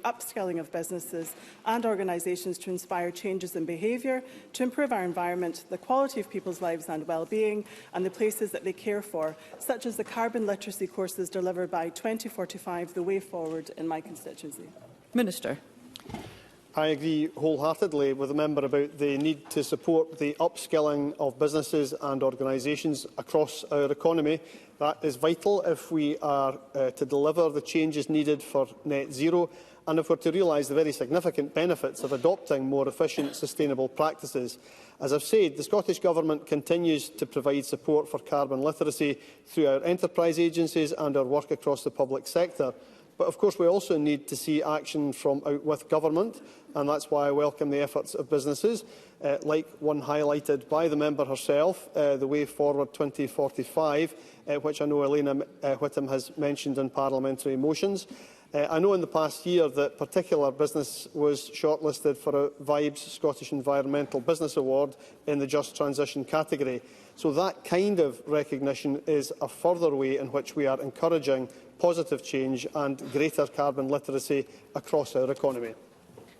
upskilling of businesses and organisations to inspire changes in behaviour, to improve our environment, the quality of people's lives and well-being, and the places that they care for, such as the carbon literacy courses delivered by 2045, the way forward in my constituency. Minister. I agree wholeheartedly with the member about the need to support the upskilling of businesses and organisations across our economy. That is vital if we are to deliver the changes needed for net zero and if we are to realise the very significant benefits of adopting more efficient, sustainable practices. As I have said, the Scottish Government continues to provide support for carbon literacy through our enterprise agencies and our work across the public sector. But of course we also need to see action from out with government, and that's why I welcome the efforts of businesses, like one highlighted by the member herself, the Way Forward 2045, which I know Elena Whittam has mentioned in parliamentary motions. I know in the past year that particular business was shortlisted for a Vibes Scottish Environmental Business Award in the Just Transition category. So that kind of recognition is a further way in which we are encouraging positive change and greater carbon literacy across our economy.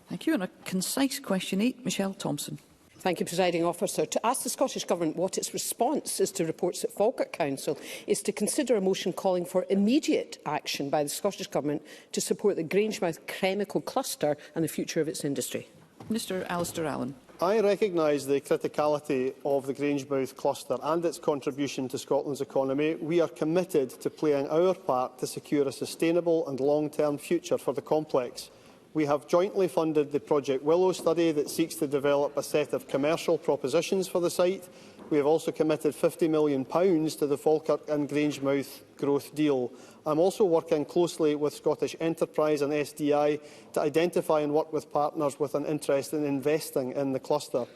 Thank you. And a concise question 8, Michelle Thompson. Thank you, Presiding Officer. To ask the Scottish Government what its response is to reports at Falkirk Council is to consider a motion calling for immediate action by the Scottish Government to support the Grangemouth chemical cluster and the future of its industry. Minister Alistair Allen. I recognise the criticality of the Grangemouth cluster and its contribution to Scotland's economy. We are committed to playing our part to secure a sustainable and long-term future for the complex. We have jointly funded the Project Willow study that seeks to develop a set of commercial propositions for the site. We have also committed £50 million to the Falkirk and Grangemouth growth deal. I am also working closely with Scottish Enterprise and SDI to identify and work with partners with an interest in investing in the cluster.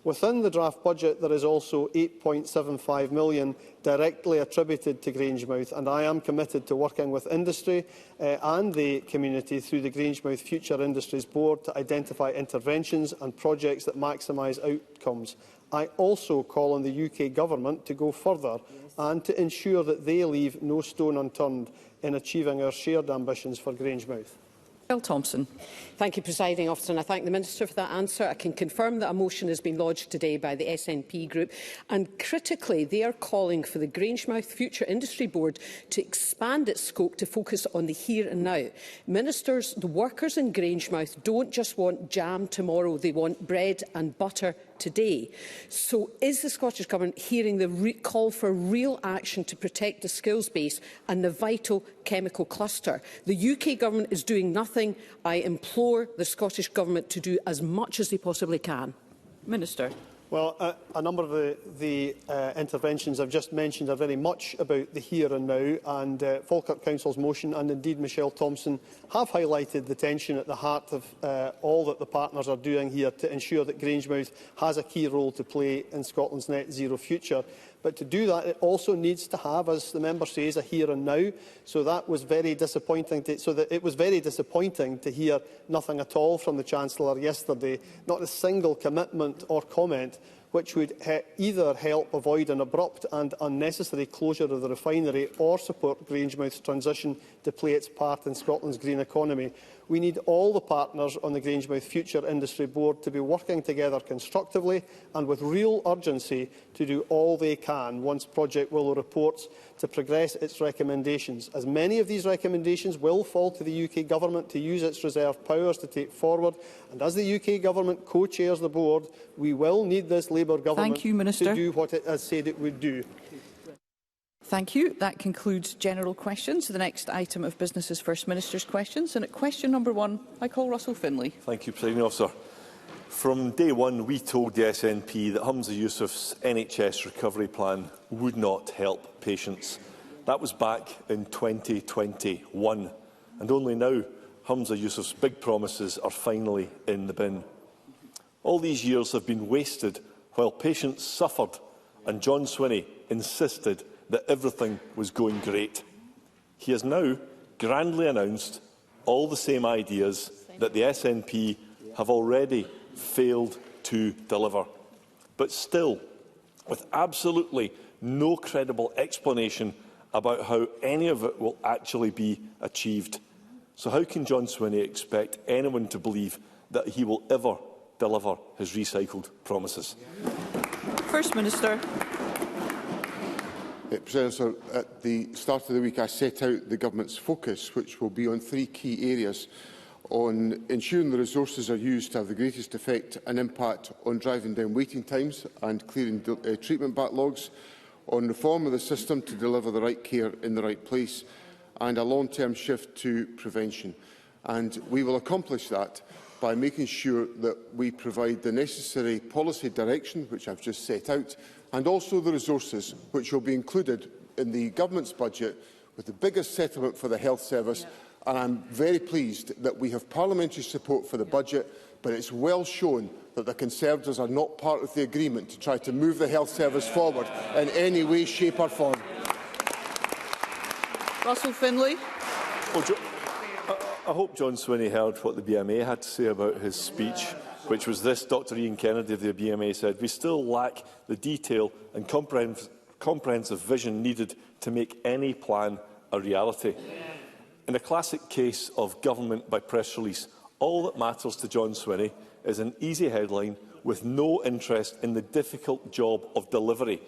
Within the draft budget, there is also £8.75 million directly attributed to Grangemouth, and I am committed to working with industry and the community through the Grangemouth Future Industries Board to identify interventions and projects that maximise outcomes. I also call on the UK Government to go further and to ensure that they leave no stone unturned in achieving our shared ambitions for Grangemouth. Michelle Thompson. Thank you, Presiding Officer, and I thank the Minister for that answer. I can confirm that a motion has been lodged today by the SNP Group, and critically they are calling for the Grangemouth Future Industry Board to expand its scope to focus on the here and now. Ministers, the workers in Grangemouth don't just want jam tomorrow, they want bread and butter today. So is the Scottish Government hearing the call for real action to protect the skills base and the vital chemical cluster? The UK Government is doing nothing. I implore the Scottish Government to do as much as they possibly can. Minister. Well, a number of the interventions I've just mentioned are very much about the here and now, and Falkirk Council's motion and indeed Michelle Thompson have highlighted the tension at the heart of all that the partners are doing here to ensure that Grangemouth has a key role to play in Scotland's net zero future. But to do that, it also needs to have, as the member says, a here and now. So that was very disappointing. It was very disappointing to hear nothing at all from the Chancellor yesterday, not a single commitment or comment which would either help avoid an abrupt and unnecessary closure of the refinery or support Grangemouth's transition to play its part in Scotland's green economy. We need all the partners on the Grangemouth Future Industry Board to be working together constructively and with real urgency to do all they can once Project Willow reports to progress its recommendations, as many of these recommendations will fall to the UK Government to use its reserve powers to take forward, and as the UK Government co-chairs the board, we will need this Labour Government to do what it has said it would do. Thank you. That concludes general questions. The next item of business is First Minister's questions, and at question number 1, I call Russell Finlay. Thank you, Presiding Officer. From day one, we told the SNP that Humza Yousaf's NHS recovery plan would not help patients. That was back in 2021, and only now Humza Yousaf's big promises are finally in the bin. All these years have been wasted while patients suffered, and John Swinney insisted that everything was going great. He has now grandly announced all the same ideas that the SNP have already failed to deliver. But still, with absolutely no credible explanation about how any of it will actually be achieved. So how can John Swinney expect anyone to believe that he will ever deliver his recycled promises? First Minister. President, sir, at the start of the week I set out the Government's focus, which will be on 3 key areas: on ensuring the resources are used to have the greatest effect and impact on driving down waiting times and clearing treatment backlogs, on reform of the system to deliver the right care in the right place, and a long-term shift to prevention. And we will accomplish that by making sure that we provide the necessary policy direction, which I've just set out, and also the resources which will be included in the Government's budget with the biggest settlement for the health service. And I'm very pleased that we have parliamentary support for the budget, but it's well shown that the Conservatives are not part of the agreement to try to move the health service forward in any way, shape or form. Russell Finlay. Well, I hope John Swinney heard what the BMA had to say about his speech, which was this. Dr Ian Kennedy of the BMA said, "We still lack the detail and comprehensive vision needed to make any plan a reality." In a classic case of government by press release, all that matters to John Swinney is an easy headline with no interest in the difficult job of delivery.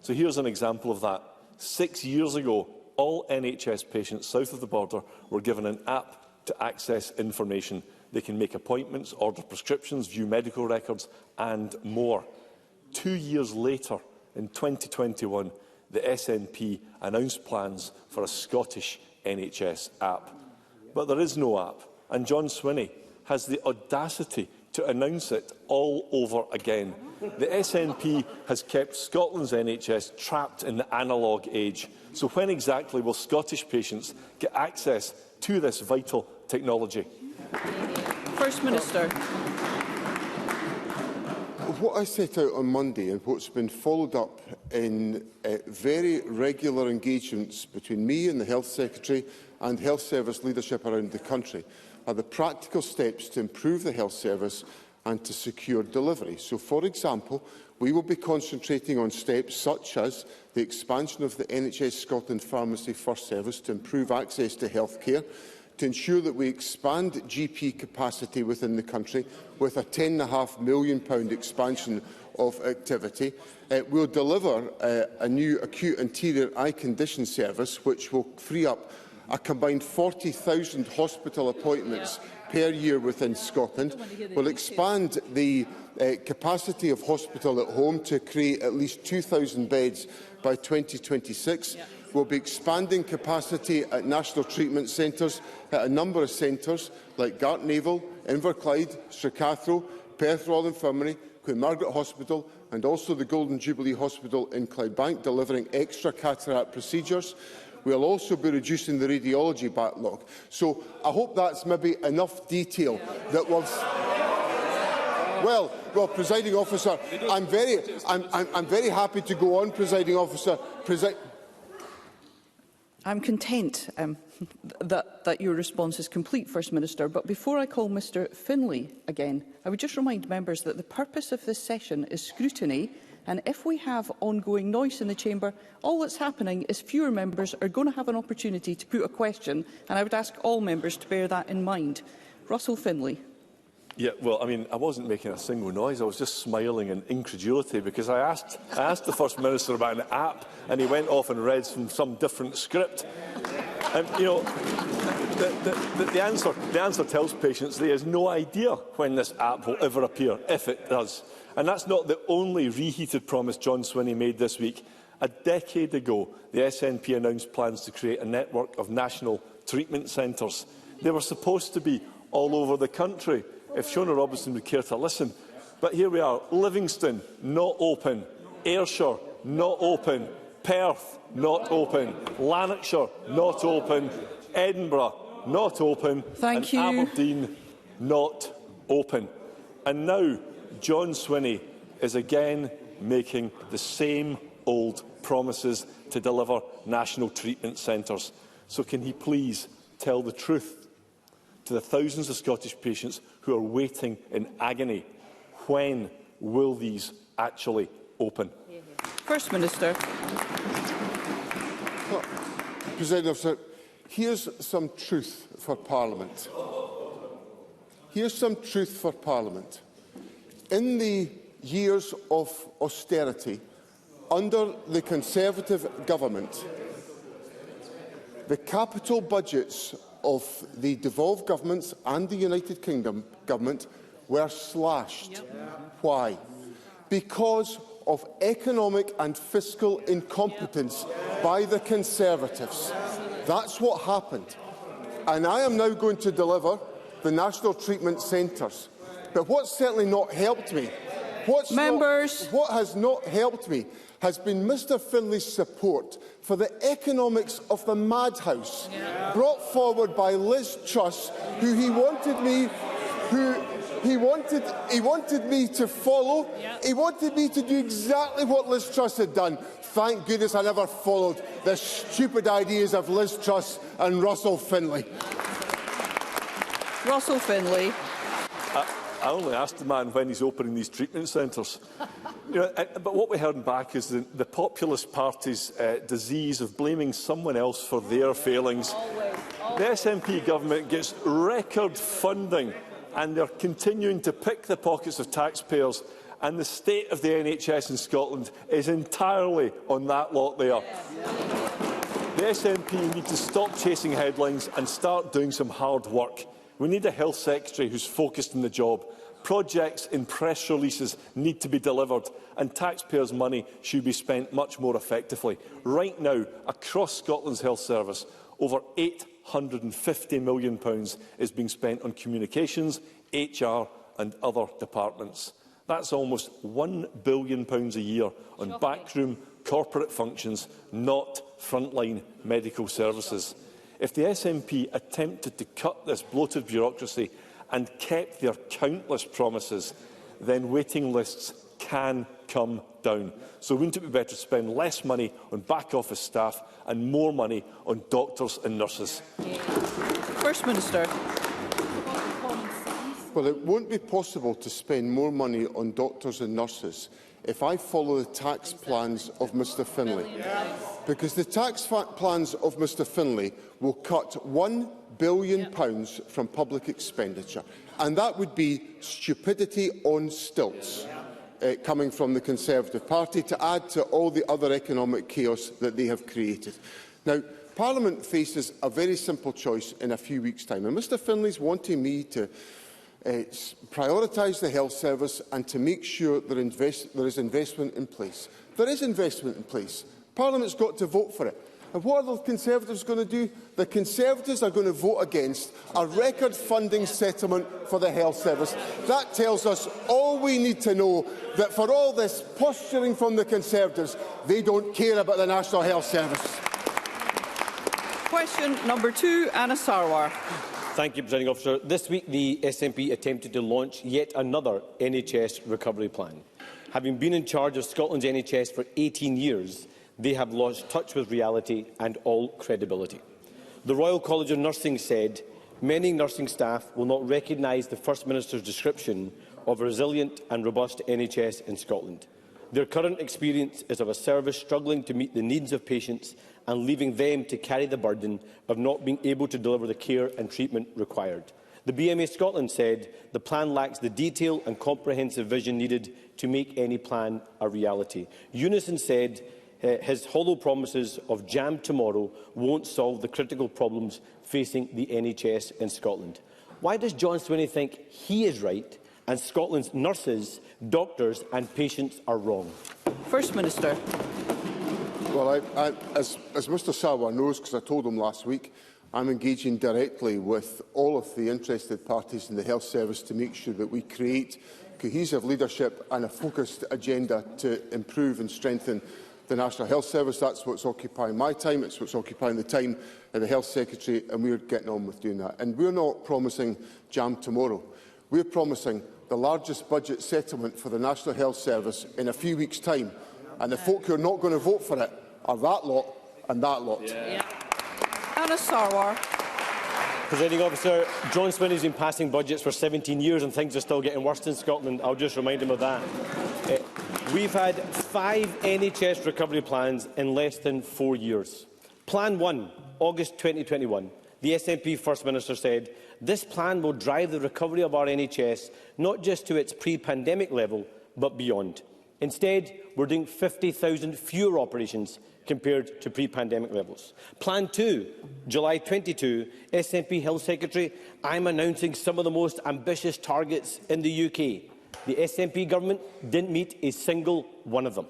So here's an example of that. 6 years ago, all NHS patients south of the border were given an app to access information. They can make appointments, order prescriptions, view medical records and more. 2 years later, in 2021, the SNP announced plans for a Scottish NHS app. But there is no app, and John Swinney has the audacity to announce it all over again. The SNP has kept Scotland's NHS trapped in the analogue age. So when exactly will Scottish patients get access to this vital technology? First Minister. What I set out on Monday, and what's been followed up in very regular engagements between me and the Health Secretary and health service leadership around the country, are the practical steps to improve the health service and to secure delivery. So, for example, we will be concentrating on steps such as the expansion of the NHS Scotland Pharmacy First Service to improve access to health care, to ensure that we expand GP capacity within the country with a £10.5 million expansion of activity. We'll deliver a new acute anterior eye condition service which will free up a combined 40,000 hospital appointments per year within Scotland. We'll expand the capacity of hospital at home to create at least 2,000 beds by 2026. We'll be expanding capacity at national treatment centres at a number of centres like Gartnavel, Inverclyde, Stracathro, Perth Royal Infirmary, Queen Margaret Hospital and also the Golden Jubilee Hospital in Clydebank, delivering extra cataract procedures. We'll also be reducing the radiology backlog. So I hope that's maybe enough detail that will... Well, Presiding Officer, I'm very happy to go on, Presiding Officer. I'm content that your response is complete, First Minister. But before I call Mr Finlay again, I would just remind members that the purpose of this session is scrutiny. And if we have ongoing noise in the chamber, all that's happening is fewer members are going to have an opportunity to put a question. And I would ask all members to bear that in mind. Russell Finlay. Yeah, well, I mean, I wasn't making a single noise. I was just smiling in incredulity because I asked the First Minister about an app and he went off and read from some different script. And, you know, the answer tells patients there is no idea when this app will ever appear, if it does. And that's not the only reheated promise John Swinney made this week. A decade ago, the SNP announced plans to create a network of national treatment centres. They were supposed to be all over the country, if Shona Robinson would care to listen. But here we are, Livingston, not open, Ayrshire, not open, Perth, not open, Lanarkshire, not open, Edinburgh, not open, and Aberdeen, not open. And now John Swinney is again making the same old promises to deliver national treatment centres. So can he please tell the truth to the thousands of Scottish patients who are waiting in agony? When will these actually open? First Minister. President Officer, Here's some truth for Parliament. Here's some truth for Parliament. In the years of austerity, under the Conservative government, the capital budgets of the devolved governments and the United Kingdom government were slashed. Why? Because of economic and fiscal incompetence by the Conservatives. That's what happened. And I am now going to deliver the National Treatment Centres. But what's certainly not helped me, what has not helped me has been Mr Finlay's support for the economics of the madhouse brought forward by Liz Truss, who he wanted me to follow. He wanted me to do exactly what Liz Truss had done. Thank goodness I never followed the stupid ideas of Liz Truss and Russell Finlay. Russell Finlay. I only asked the man when he's opening these treatment centres. But what we heard back is the populist party's disease of blaming someone else for their failings. The SNP government gets record funding and they're continuing to pick the pockets of taxpayers, and the state of the NHS in Scotland is entirely on that lot there. The SNP need to stop chasing headlines and start doing some hard work. We need a health secretary who's focused on the job. Projects in press releases need to be delivered, and taxpayers' money should be spent much more effectively. Right now, across Scotland's health service, over £850 million is being spent on communications, HR and other departments. That's almost £1 billion a year on backroom corporate functions, not frontline medical services. If the SNP attempted to cut this bloated bureaucracy and kept their countless promises, then waiting lists can come down. So wouldn't it be better to spend less money on back office staff and more money on doctors and nurses? First Minister. Well, it won't be possible to spend more money on doctors and nurses if I follow the tax plans of Mr Finlay. Because the tax plans of Mr Finlay will cut £1 billion from public expenditure. And that would be stupidity on stilts coming from the Conservative Party, to add to all the other economic chaos that they have created. Now, Parliament faces a very simple choice in a few weeks' time. And Mr Finlay's wanting me to prioritise the health service and to make sure there is investment in place. There is investment in place. Parliament's got to vote for it. And what are the Conservatives going to do? The Conservatives are going to vote against a record funding settlement for the health service. That tells us all we need to know, that for all this posturing from the Conservatives, they don't care about the National Health Service. Question number 2, Anna Sarwar. Thank you, Presiding Officer. This week, the SNP attempted to launch yet another NHS recovery plan. Having been in charge of Scotland's NHS for 18 years, they have lost touch with reality and all credibility. The Royal College of Nursing said many nursing staff will not recognise the First Minister's description of a resilient and robust NHS in Scotland. Their current experience is of a service struggling to meet the needs of patients and leaving them to carry the burden of not being able to deliver the care and treatment required. The BMA Scotland said the plan lacks the detail and comprehensive vision needed to make any plan a reality. Unison said his hollow promises of jam tomorrow won't solve the critical problems facing the NHS in Scotland. Why does John Swinney think he is right and Scotland's nurses, doctors and patients are wrong? First Minister. Well, as Mr Sarwar knows, because I told him last week, I'm engaging directly with all of the interested parties in the health service to make sure that we create cohesive leadership and a focused agenda to improve and strengthen the National Health Service. That's what's occupying my time, it's what's occupying the time of the Health Secretary, and we're getting on with doing that. And we're not promising jam tomorrow. We're promising the largest budget settlement for the National Health Service in a few weeks' time. And the folk who are not going to vote for it are that lot and that lot. Anna Sarwar. Presiding Officer, John Swinney has been passing budgets for 17 years and things are still getting worse in Scotland. I'll just remind him of that. We've had 5 NHS recovery plans in less than 4 years. Plan 1 August 2021, the SNP First Minister said, "This plan will drive the recovery of our NHS not just to its pre-pandemic level, but beyond." Instead, we're doing 50,000 fewer operations compared to pre-pandemic levels. Plan 2, July 22, SNP Health Secretary, "I'm announcing some of the most ambitious targets in the UK." The SNP government didn't meet a single one of them.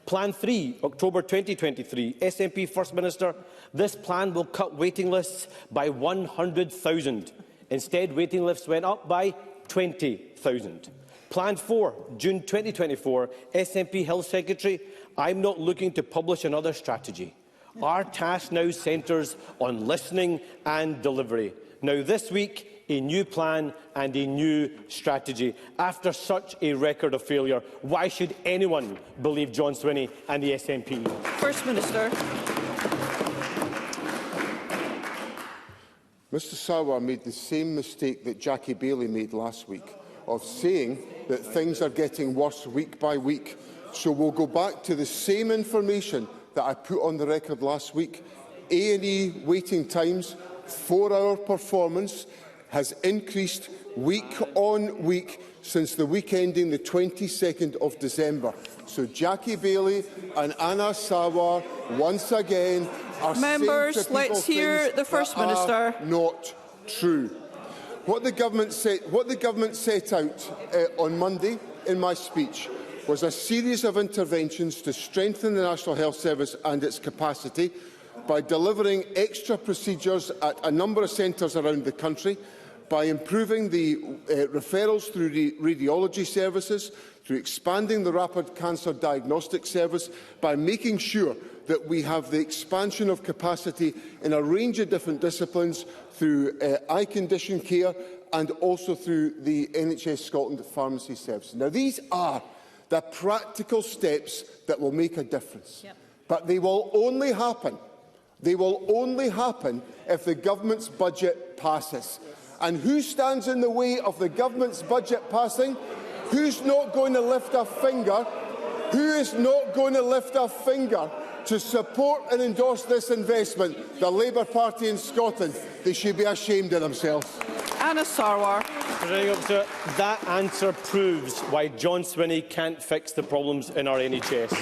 Plan 3, October 2023, SNP First Minister, "This plan will cut waiting lists by 100,000. Instead, waiting lists went up by 20,000. Plan 4, June 2024, SNP Health Secretary, "I'm not looking to publish another strategy. Our task now centres on listening and delivery." Now this week, a new plan and a new strategy. After such a record of failure, why should anyone believe John Swinney and the SNP? First Minister. Mr Sarwar made the same mistake that Jackie Baillie made last week, of saying that things are getting worse week by week. So we'll go back to the same information that I put on the record last week. A&E waiting times, 4-hour performance, has increased week on week since the week ending the 22nd of December. So Jackie Baillie and Anna Sarwar once again are Members, saying to people let's hear things the First that Minister. are not true. What the government set out on Monday in my speech was a series of interventions to strengthen the National Health Service and its capacity by delivering extra procedures at a number of centres around the country, by improving the referrals through radiology services, through expanding the rapid cancer diagnostic service, by making sure that we have the expansion of capacity in a range of different disciplines through eye condition care and also through the NHS Scotland pharmacy service. Now, these are the practical steps that will make a difference. Yep. But they will only happen if the government's budget passes. And who stands in the way of the government's budget passing? Who's not going to lift a finger? Who is not going to lift a finger to support and endorse this investment? The Labour Party in Scotland. They should be ashamed of themselves. Anna Sarwar. That answer proves why John Swinney can't fix the problems in our NHS.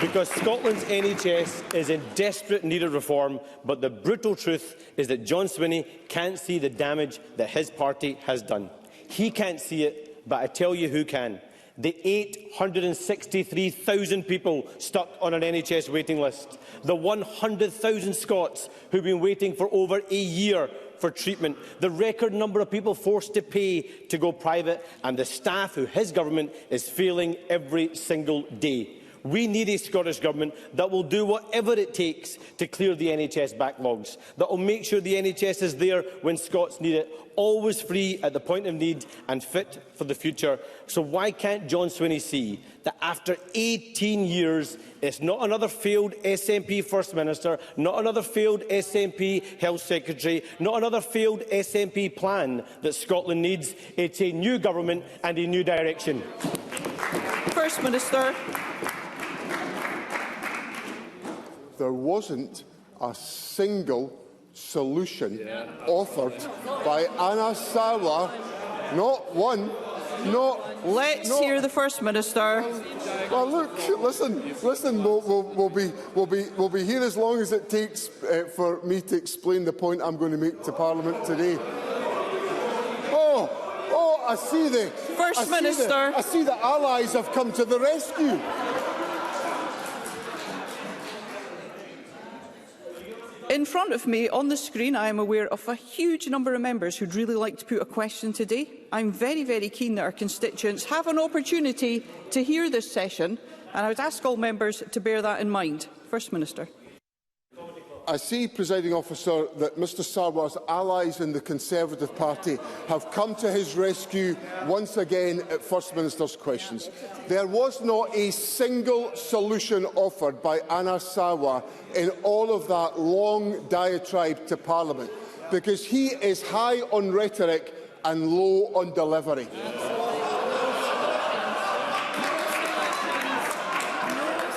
Because Scotland's NHS is in desperate need of reform, but the brutal truth is that John Swinney can't see the damage that his party has done. He can't see it, but I tell you who can. The 863,000 people stuck on an NHS waiting list, the 100,000 Scots who've been waiting for over a year for treatment, the record number of people forced to pay to go private, and the staff who his government is failing every single day. We need a Scottish Government that will do whatever it takes to clear the NHS backlogs, that will make sure the NHS is there when Scots need it, always free at the point of need and fit for the future. So why can't John Swinney see that after 18 years, it's not another failed SNP First Minister, not another failed SNP Health Secretary, not another failed SNP plan that Scotland needs? It's a new government and a new direction. First Minister. There wasn't a single solution offered by Anna Sarwar. Not one. Let's hear the First Minister. Well, look, listen. We'll be here as long as it takes for me to explain the point I'm going to make to Parliament today. I see the First Minister. I see the allies have come to the rescue. In front of me, on the screen, I am aware of a huge number of members who'd really like to put a question today. I'm very, very keen that our constituents have an opportunity to hear this session, and I would ask all members to bear that in mind. First Minister. I see, Presiding Officer, that Mr Sarwar's allies in the Conservative Party have come to his rescue once again at First Minister's questions. There was not a single solution offered by Anna Sarwar in all of that long diatribe to Parliament, because he is high on rhetoric and low on delivery.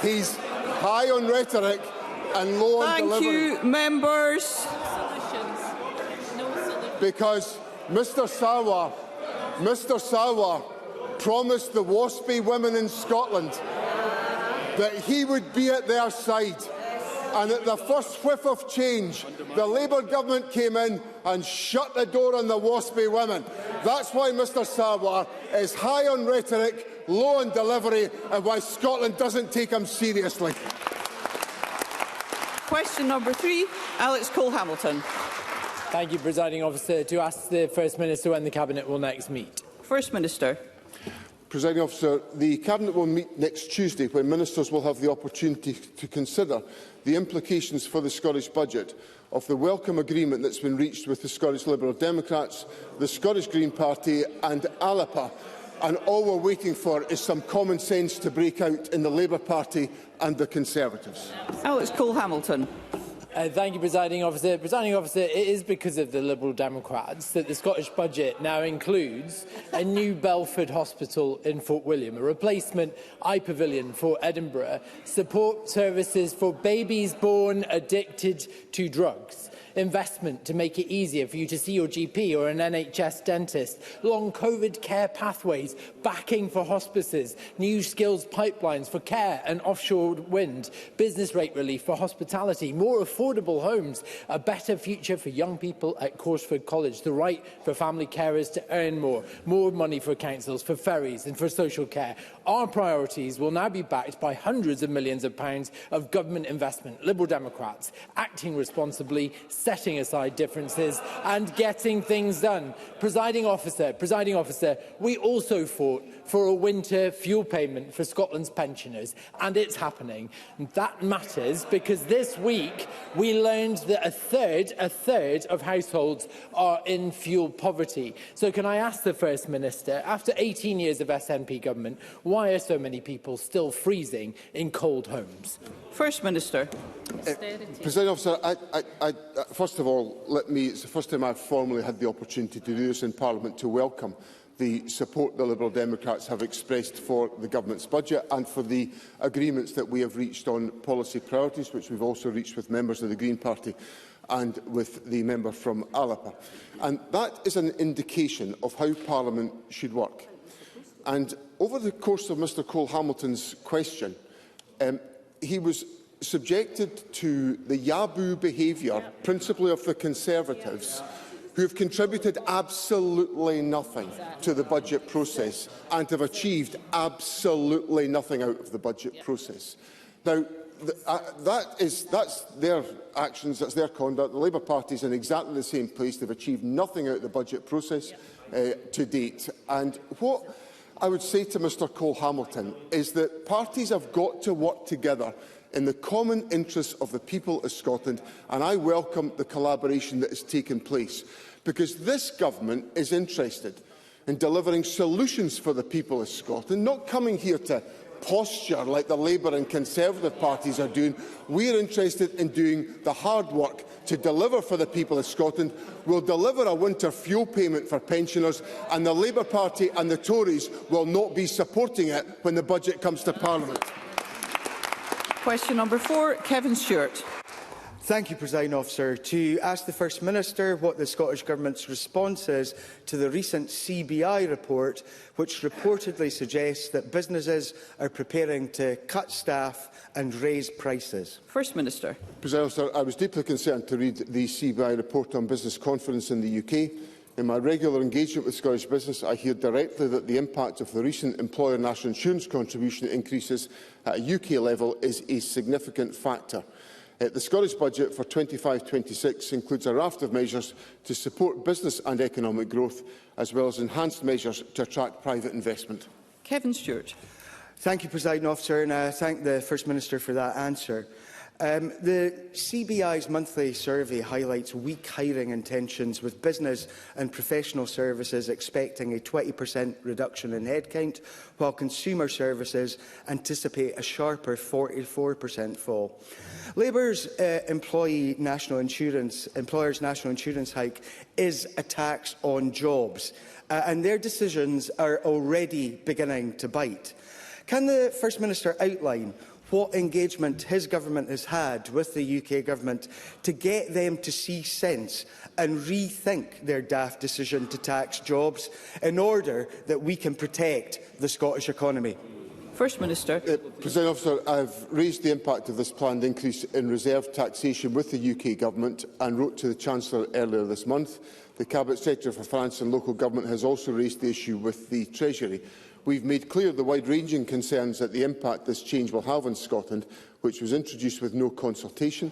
He's high on rhetoric and low on delivery. Thank you, members. Because Mr Sarwar promised the WASPy women in Scotland that he would be at their side. And at the first whiff of change, the Labour government came in and shut the door on the WASPy women. That's why Mr Sarwar is high on rhetoric, low on delivery, and why Scotland doesn't take him seriously. Question number 3, Alex Cole-Hamilton. Thank you, Presiding Officer. To ask the First Minister when the Cabinet will next meet. First Minister. Presiding Officer, the Cabinet will meet next Tuesday, when ministers will have the opportunity to consider the implications for the Scottish budget of the welcome agreement that's been reached with the Scottish Liberal Democrats, the Scottish Green Party and ALAPA. And all we're waiting for is some common sense to break out in the Labour Party and the Conservatives. Alex Cole-Hamilton. Thank you, Presiding Officer. Presiding Officer, it is because of the Liberal Democrats that the Scottish budget now includes a new Belford Hospital in Fort William, a replacement eye pavilion for Edinburgh, support services for babies born addicted to drugs, investment to make it easier for you to see your GP or an NHS dentist, long COVID care pathways, backing for hospices, new skills pipelines for care and offshore wind, business rate relief for hospitality, more affordable homes, a better future for young people at Corsford College, the right for family carers to earn more money for councils, for ferries and for social care. Our priorities will now be backed by hundreds of millions of pounds of government investment. Liberal Democrats acting responsibly, setting aside differences and getting things done. Presiding Officer, we also fought for a winter fuel payment for Scotland's pensioners, and it's happening. And that matters because this week we learned that a third of households are in fuel poverty. So can I ask the First Minister, after 18 years of SNP government, why are so many people still freezing in cold homes? First Minister. Presiding Officer, first of all, it's the first time I've formally had the opportunity to do this in Parliament, to welcome the support the Liberal Democrats have expressed for the Government's budget and for the agreements that we have reached on policy priorities, which we've also reached with members of the Green Party and with the member from ALAPA. And that is an indication of how Parliament should work. And over the course of Mr Cole-Hamilton's question, he was subjected to the Yaboo behaviour, principally of the Conservatives, who have contributed absolutely nothing to the budget process and have achieved absolutely nothing out of the budget process. Now, that's their actions, that's their conduct. The Labour Party is in exactly the same place. They've achieved nothing out of the budget process to date. And what I would say to Mr Cole-Hamilton is that parties have got to work together in the common interests of the people of Scotland, and I welcome the collaboration that has taken place, because this government is interested in delivering solutions for the people of Scotland, not coming here to posture like the Labour and Conservative parties are doing. We are interested in doing the hard work to deliver for the people of Scotland. We'll deliver a winter fuel payment for pensioners, and the Labour Party and the Tories will not be supporting it when the budget comes to Parliament. Question number 4, Kevin Stewart. Thank you, Presiding Officer. To ask the First Minister what the Scottish Government's response is to the recent CBI report, which reportedly suggests that businesses are preparing to cut staff and raise prices. First Minister. Presiding Officer, I was deeply concerned to read the CBI report on business confidence in the UK. In my regular engagement with Scottish business, I hear directly that the impact of the recent employer national insurance contribution increases at a UK level is a significant factor. The Scottish budget for 25-26 includes a raft of measures to support business and economic growth, as well as enhanced measures to attract private investment. Kevin Stewart. Thank you, Presiding Officer, and I thank the First Minister for that answer. The CBI's monthly survey highlights weak hiring intentions, with business and professional services expecting a 20% reduction in headcount, while consumer services anticipate a sharper 44% fall. Labour's employers' national insurance hike is a tax on jobs, and their decisions are already beginning to bite. Can the First Minister outline what engagement his government has had with the UK government to get them to see sense and rethink their daft decision to tax jobs in order that we can protect the Scottish economy? First Minister. Presiding Officer, I have raised the impact of this planned increase in reserve taxation with the UK Government and wrote to the Chancellor earlier this month. The Cabinet Secretary for Finance and Local Government has also raised the issue with the Treasury. We've made clear the wide-ranging concerns that the impact this change will have on Scotland, which was introduced with no consultation.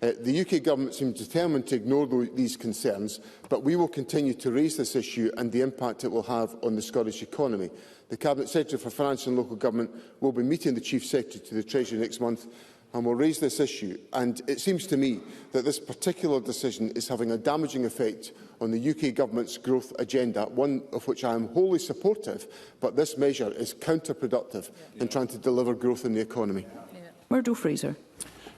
The UK Government seems determined to ignore these concerns, but we will continue to raise this issue and the impact it will have on the Scottish economy. The Cabinet Secretary for Finance and Local Government will be meeting the Chief Secretary to the Treasury next month and will raise this issue. And it seems to me that this particular decision is having a damaging effect on the UK Government's growth agenda, one of which I am wholly supportive, but this measure is counterproductive in trying to deliver growth in the economy. Murdo Fraser.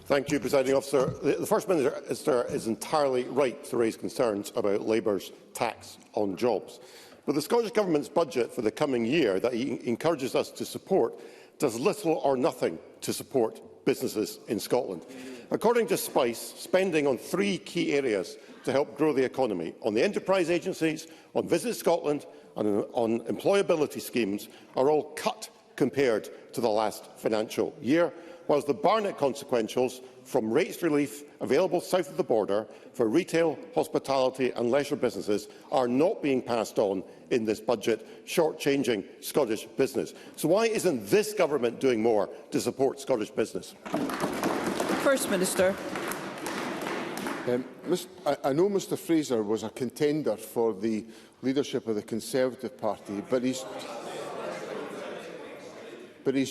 Thank you, Presiding Officer. The First Minister is entirely right to raise concerns about Labour's tax on jobs. But the Scottish Government's budget for the coming year that he encourages us to support does little or nothing to support businesses in Scotland. According to Spice, spending on 3 key areas to help grow the economy, on the enterprise agencies, on Visit Scotland and on employability schemes, are all cut compared to the last financial year, whilst the Barnett consequentials from rates relief available south of the border for retail, hospitality and leisure businesses are not being passed on in this budget, shortchanging Scottish business. So why isn't this government doing more to support Scottish business? First Minister. I know Mr Fraser was a contender for the leadership of the Conservative Party, but he's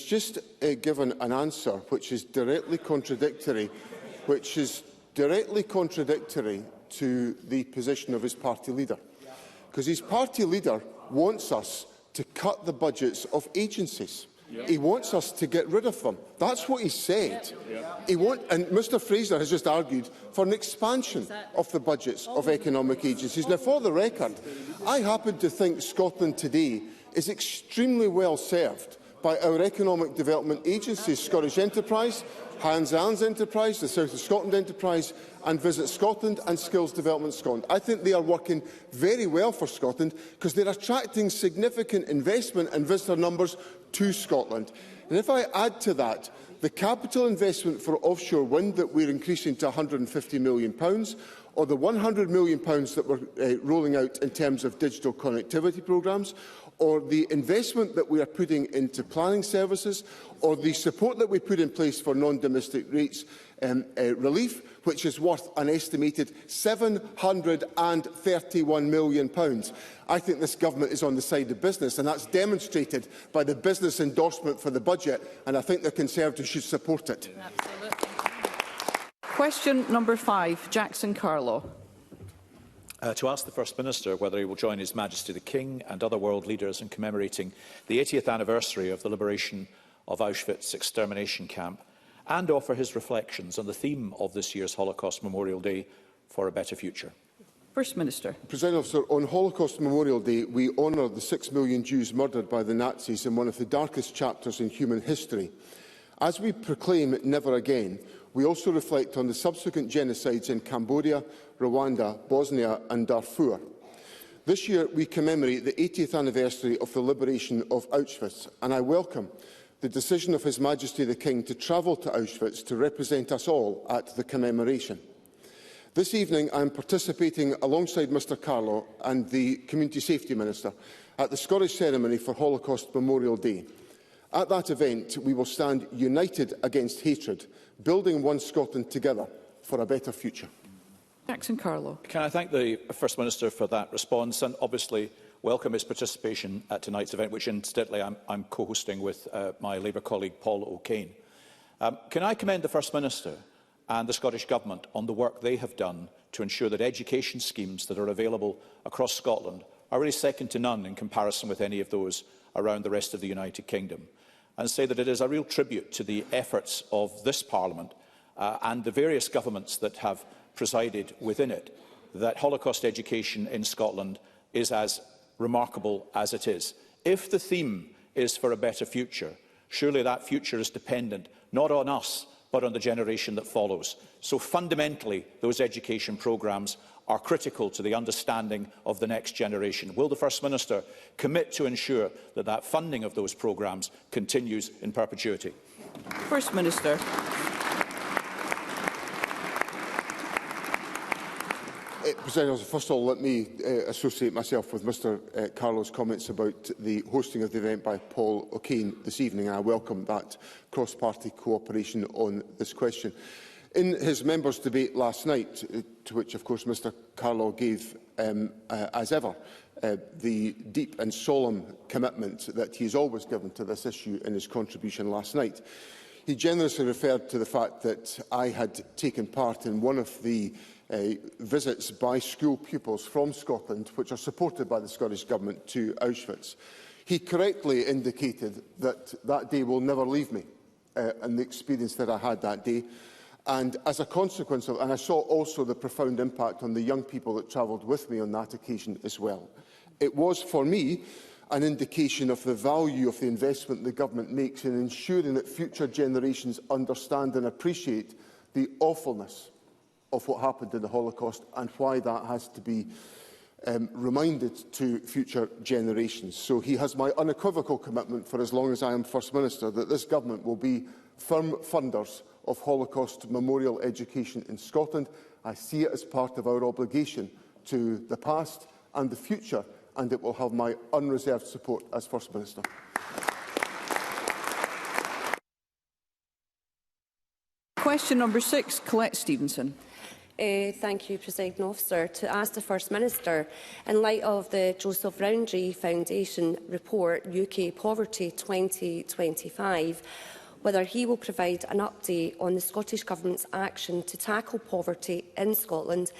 just given an answer which is directly contradictory, to the position of his party leader. Because his party leader wants us to cut the budgets of agencies. He wants us to get rid of them. That's what he said. And Mr Fraser has just argued for an expansion of the budgets of economic agencies. Now, for the record, I happen to think Scotland today is extremely well served by our economic development agencies, Scottish Enterprise, Hans Anne's Enterprise, the South of Scotland Enterprise and Visit Scotland and Skills Development Scotland. I think they are working very well for Scotland because they're attracting significant investment and visitor numbers to Scotland. And if I add to that the capital investment for offshore wind that we're increasing to £150 million, or the £100 million that we're rolling out in terms of digital connectivity programmes, or the investment that we are putting into planning services, or the support that we put in place for non-domestic rates relief, which is worth an estimated £731 million. I think this government is on the side of business, and that's demonstrated by the business endorsement for the budget, and I think the Conservatives should support it. Absolutely. Question number 5, Jackson Carlaw. To ask the First Minister whether he will join His Majesty the King and other world leaders in commemorating the 80th anniversary of the liberation of Auschwitz extermination camp and offer his reflections on the theme of this year's Holocaust Memorial Day for a better future. First Minister. Presiding Officer, on Holocaust Memorial Day, we honour the 6 million Jews murdered by the Nazis in one of the darkest chapters in human history. As we proclaim never again, we also reflect on the subsequent genocides in Cambodia, Rwanda, Bosnia and Darfur. This year, we commemorate the 80th anniversary of the liberation of Auschwitz, and I welcome the decision of His Majesty the King to travel to Auschwitz to represent us all at the commemoration. This evening, I am participating alongside Mr Carlaw and the Community Safety Minister at the Scottish ceremony for Holocaust Memorial Day. At that event, we will stand united against hatred, building one Scotland together for a better future. Jackson Carlaw. Can I thank the First Minister for that response and obviously welcome his participation at tonight's event, which incidentally I'm co-hosting with my Labour colleague Paul O'Kane. Can I commend the First Minister and the Scottish Government on the work they have done to ensure that education schemes that are available across Scotland are really second to none in comparison with any of those around the rest of the United Kingdom, and say that it is a real tribute to the efforts of this Parliament and the various governments that have presided within it that Holocaust education in Scotland is as remarkable as it is. If the theme is for a better future, Surely that future is dependent not on us, but on the generation that follows. So fundamentally, those education programmes are critical to the understanding of the next generation. Will the First Minister commit to ensure that that funding of those programmes continues in perpetuity? First Minister. President Officer, first of all, let me associate myself with Mr Carlo's comments about the hosting of the event by Paul O'Kane this evening, and I welcome that cross-party cooperation on this question. In his members' debate last night, to which, of course, Mr Carlo gave, as ever, the deep and solemn commitment that he has always given to this issue in his contribution last night, he generously referred to the fact that I had taken part in one of the visits by school pupils from Scotland, which are supported by the Scottish Government, to Auschwitz. He correctly indicated that that day will never leave me, and the experience that I had that day. And as a consequence of, and I saw also the profound impact on the young people that travelled with me on that occasion as well. It was, for me, an indication of the value of the investment the Government makes in ensuring that future generations understand and appreciate the awfulness of what happened in the Holocaust and why that has to be reminded to future generations. So he has my unequivocal commitment for as long as I am First Minister that this Government will be firm funders of Holocaust memorial education in Scotland. I see it as part of our obligation to the past and the future, and it will have my unreserved support as First Minister. Question number 6, Colette Stevenson. Thank you, Presiding Officer. To ask the First Minister, in light of the Joseph Rowntree Foundation report UK Poverty 2025, whether he will provide an update on the Scottish Government's action to tackle poverty in Scotland,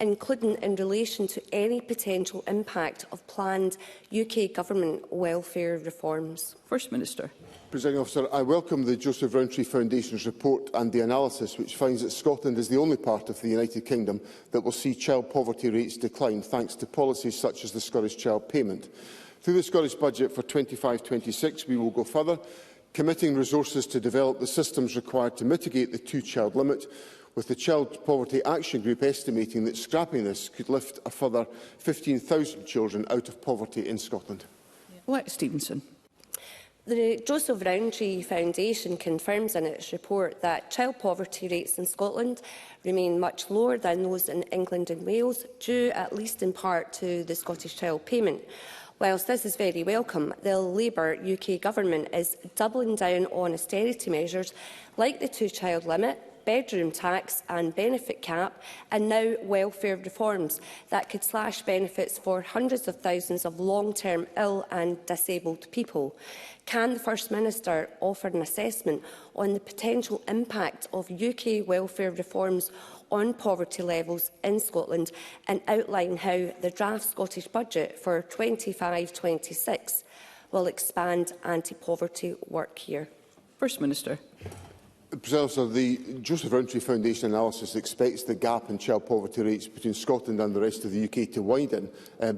including in relation to any potential impact of planned UK Government welfare reforms. First Minister. Presiding Officer, I welcome the Joseph Rowntree Foundation's report and the analysis, which finds that Scotland is the only part of the United Kingdom that will see child poverty rates decline thanks to policies such as the Scottish Child Payment. Through the Scottish Budget for 25-26, we will go further, committing resources to develop the systems required to mitigate the two-child limit, with the Child Poverty Action Group estimating that scrapping this could lift a further 15,000 children out of poverty in Scotland. Colette Stevenson. The Joseph Rowntree Foundation confirms in its report that child poverty rates in Scotland remain much lower than those in England and Wales, due at least in part to the Scottish Child Payment. Whilst this is very welcome, the Labour UK Government is doubling down on austerity measures like the two-child limit, bedroom tax and benefit cap, and now welfare reforms that could slash benefits for hundreds of thousands of long-term ill and disabled people. Can the First Minister offer an assessment on the potential impact of UK welfare reforms on poverty levels in Scotland and outline how the draft Scottish budget for 25-26 will expand anti-poverty work here? First Minister. The Joseph Rowntree Foundation analysis expects the gap in child poverty rates between Scotland and the rest of the UK to widen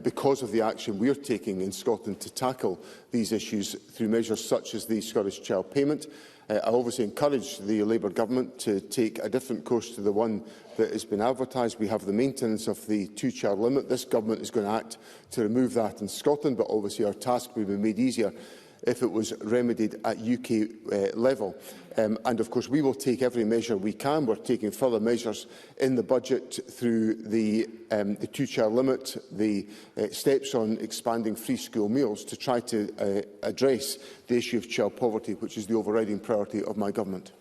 because of the action we are taking in Scotland to tackle these issues through measures such as the Scottish Child Payment. I obviously encourage the Labour Government to take a different course to the one that has been advertised. We have the maintenance of the two-child limit. This Government is going to act to remove that in Scotland, but obviously our task will be made easier if it was remedied at UK level. And of course, we will take every measure we can. We're taking further measures in the budget through the two-child limit, the steps on expanding free school meals to try to address the issue of child poverty, which is the overriding priority of my government.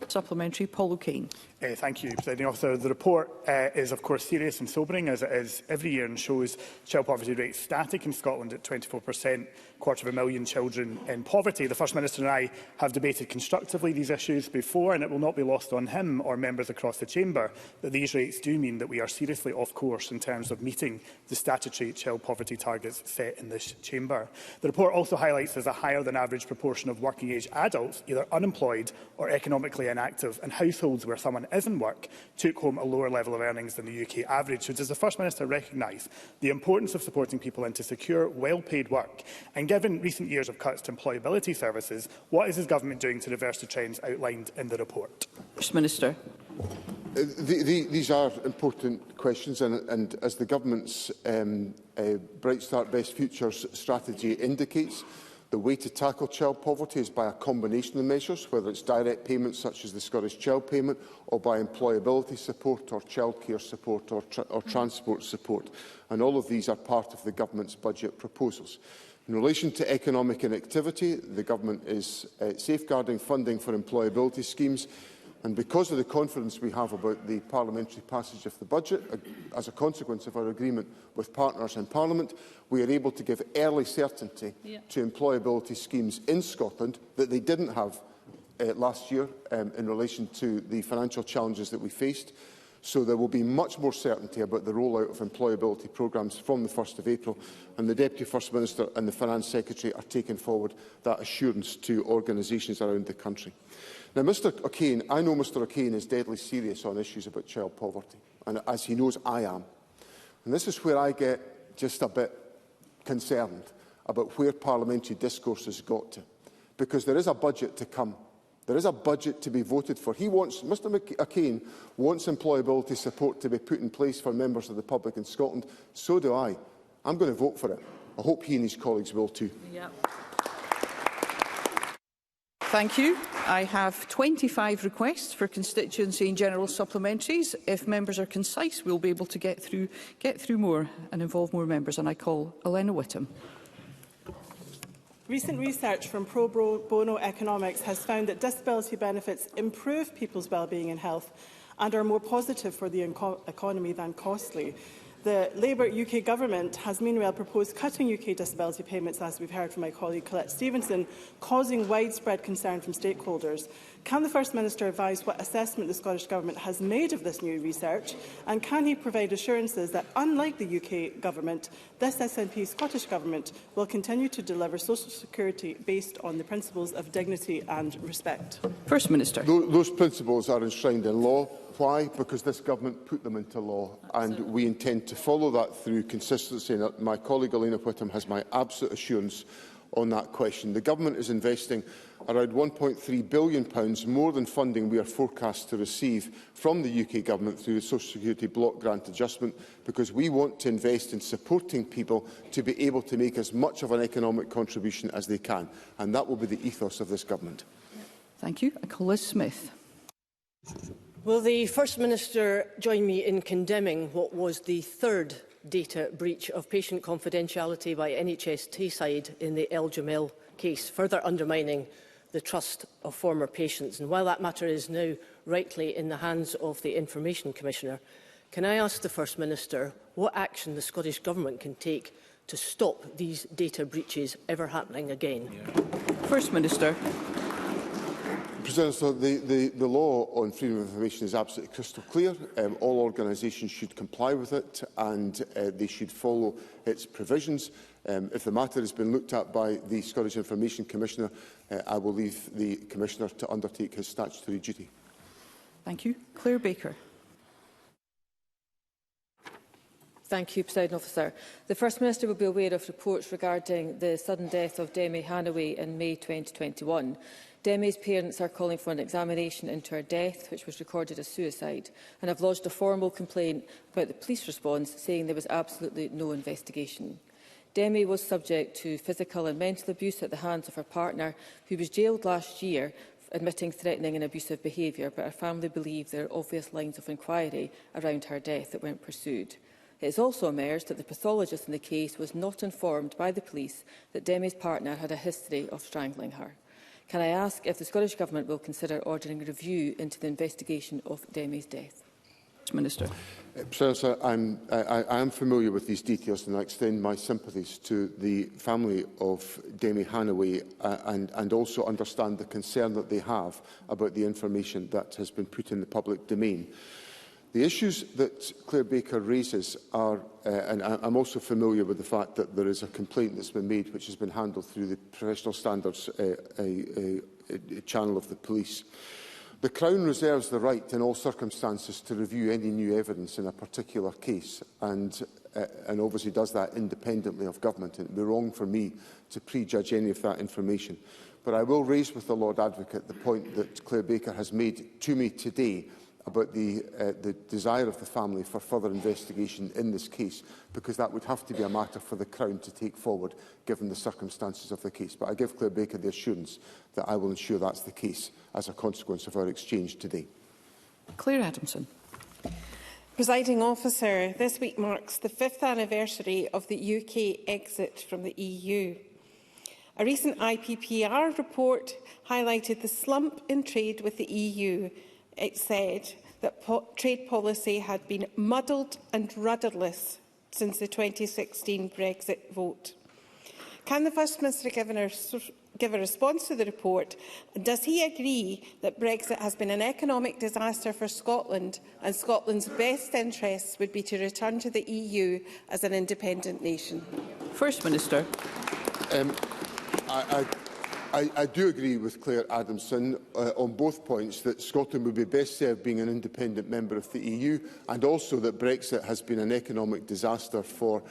Supplementary, Paul O'Kane. Thank you, Presiding Officer. The report is, of course, serious and sobering, as it is every year, and shows child poverty rates static in Scotland at 24%, 250,000 children in poverty. The First Minister and I have debated constructively these issues before, and it will not be lost on him or members across the chamber that these rates do mean that we are seriously off course in terms of meeting the statutory child poverty targets set in this chamber. The report also highlights there's a higher than average proportion of working-age adults, either unemployed or economically economically inactive, and households where someone is in work took home a lower level of earnings than the UK average. So does the First Minister recognise the importance of supporting people into secure, well-paid work? And given recent years of cuts to employability services, what is his government doing to reverse the trends outlined in the report? First Minister. These are important questions, and as the government's Bright Start Best Futures strategy indicates, the way to tackle child poverty is by a combination of measures, whether it's direct payments such as the Scottish Child Payment, or by employability support or childcare support or transport support. And all of these are part of the government's budget proposals. In relation to economic inactivity, the government is safeguarding funding for employability schemes. And because of the confidence we have about the parliamentary passage of the budget, as a consequence of our agreement with partners in Parliament, we are able to give early certainty to employability schemes in Scotland that they didn't have last year in relation to the financial challenges that we faced. So there will be much more certainty about the rollout of employability programmes from the 1st of April, and the Deputy First Minister and the Finance Secretary are taking forward that assurance to organisations around the country. Now, Mr O'Kane, I know Mr O'Kane is deadly serious on issues about child poverty, and as he knows, I am. And this is where I get just a bit concerned about where parliamentary discourse has got to, because there is a budget to come. There is a budget to be voted for. Mr O'Kane wants employability support to be put in place for members of the public in Scotland. So do I. I'm going to vote for it. I hope he and his colleagues will too. Thank you. I have 25 requests for constituency and general supplementaries. If members are concise, we'll be able to get through more and involve more members. And I call Elena Whittam. Recent research from pro bono economics has found that disability benefits improve people's well-being and health and are more positive for the economy than costly. The Labour UK government has meanwhile proposed cutting UK disability payments, as we've heard from my colleague Colette Stevenson, causing widespread concern from stakeholders. Can the First Minister advise what assessment the Scottish Government has made of this new research, and can he provide assurances that, unlike the UK Government, this SNP Scottish Government will continue to deliver social security based on the principles of dignity and respect? First Minister. Those principles are enshrined in law. Why? Because this government put them into law, and we intend to follow that through consistency. And my colleague Elena Whittam has my absolute assurance on that question. The government is investing around £1.3 billion more than funding we are forecast to receive from the UK government through the Social Security Block Grant Adjustment, because we want to invest in supporting people to be able to make as much of an economic contribution as they can, and that will be the ethos of this government. Thank you. I call Liz Smith. Will the First Minister join me in condemning what was the third data breach of patient confidentiality by NHS Tayside in the El Jamel case, further undermining the trust of former patients? And while that matter is now rightly in the hands of the Information Commissioner, can I ask the First Minister what action the Scottish Government can take to stop these data breaches ever happening again? First Minister. President, so the law on freedom of information is absolutely crystal clear. All organisations should comply with it, and they should follow its provisions. If the matter has been looked at by the Scottish Information Commissioner, I will leave the Commissioner to undertake his statutory duty. Thank you. Claire Baker. Thank you, Presiding Officer. The First Minister will be aware of reports regarding the sudden death of Demi Hanaway in May 2021. Demi's parents are calling for an examination into her death, which was recorded as suicide, and have lodged a formal complaint about the police response, saying there was absolutely no investigation. Demi was subject to physical and mental abuse at the hands of her partner, who was jailed last year, admitting threatening and abusive behaviour, but her family believe there are obvious lines of inquiry around her death that weren't pursued. It has also emerged that the pathologist in the case was not informed by the police that Demi's partner had a history of strangling her. Can I ask if the Scottish Government will consider ordering a review into the investigation of Demi's death? Minister. President, I am familiar with these details, and I extend my sympathies to the family of Demi Hanaway and also understand the concern that they have about the information that has been put in the public domain. The issues that Claire Baker raises are, and I'm also familiar with the fact that there is a complaint that's been made which has been handled through the professional standards channel of the police. The Crown reserves the right in all circumstances to review any new evidence in a particular case and obviously does that independently of government. It would be wrong for me to prejudge any of that information. But I will raise with the Lord Advocate the point that Claire Baker has made to me today about the desire of the family for further investigation in this case, because that would have to be a matter for the Crown to take forward, given the circumstances of the case. But I give Claire Baker the assurance that I will ensure that's the case as a consequence of our exchange today. Claire Adamson. Presiding Officer, this week marks the 5th anniversary of the UK exit from the EU. A recent IPPR report highlighted the slump in trade with the EU. It said that trade policy had been muddled and rudderless since the 2016 Brexit vote. Can the First Minister give a response to the report? Does he agree that Brexit has been an economic disaster for Scotland and Scotland's best interests would be to return to the EU as an independent nation? First Minister. I do agree with Claire Adamson on both points, that Scotland would be best served being an independent member of the EU, and also that Brexit has been an economic disaster for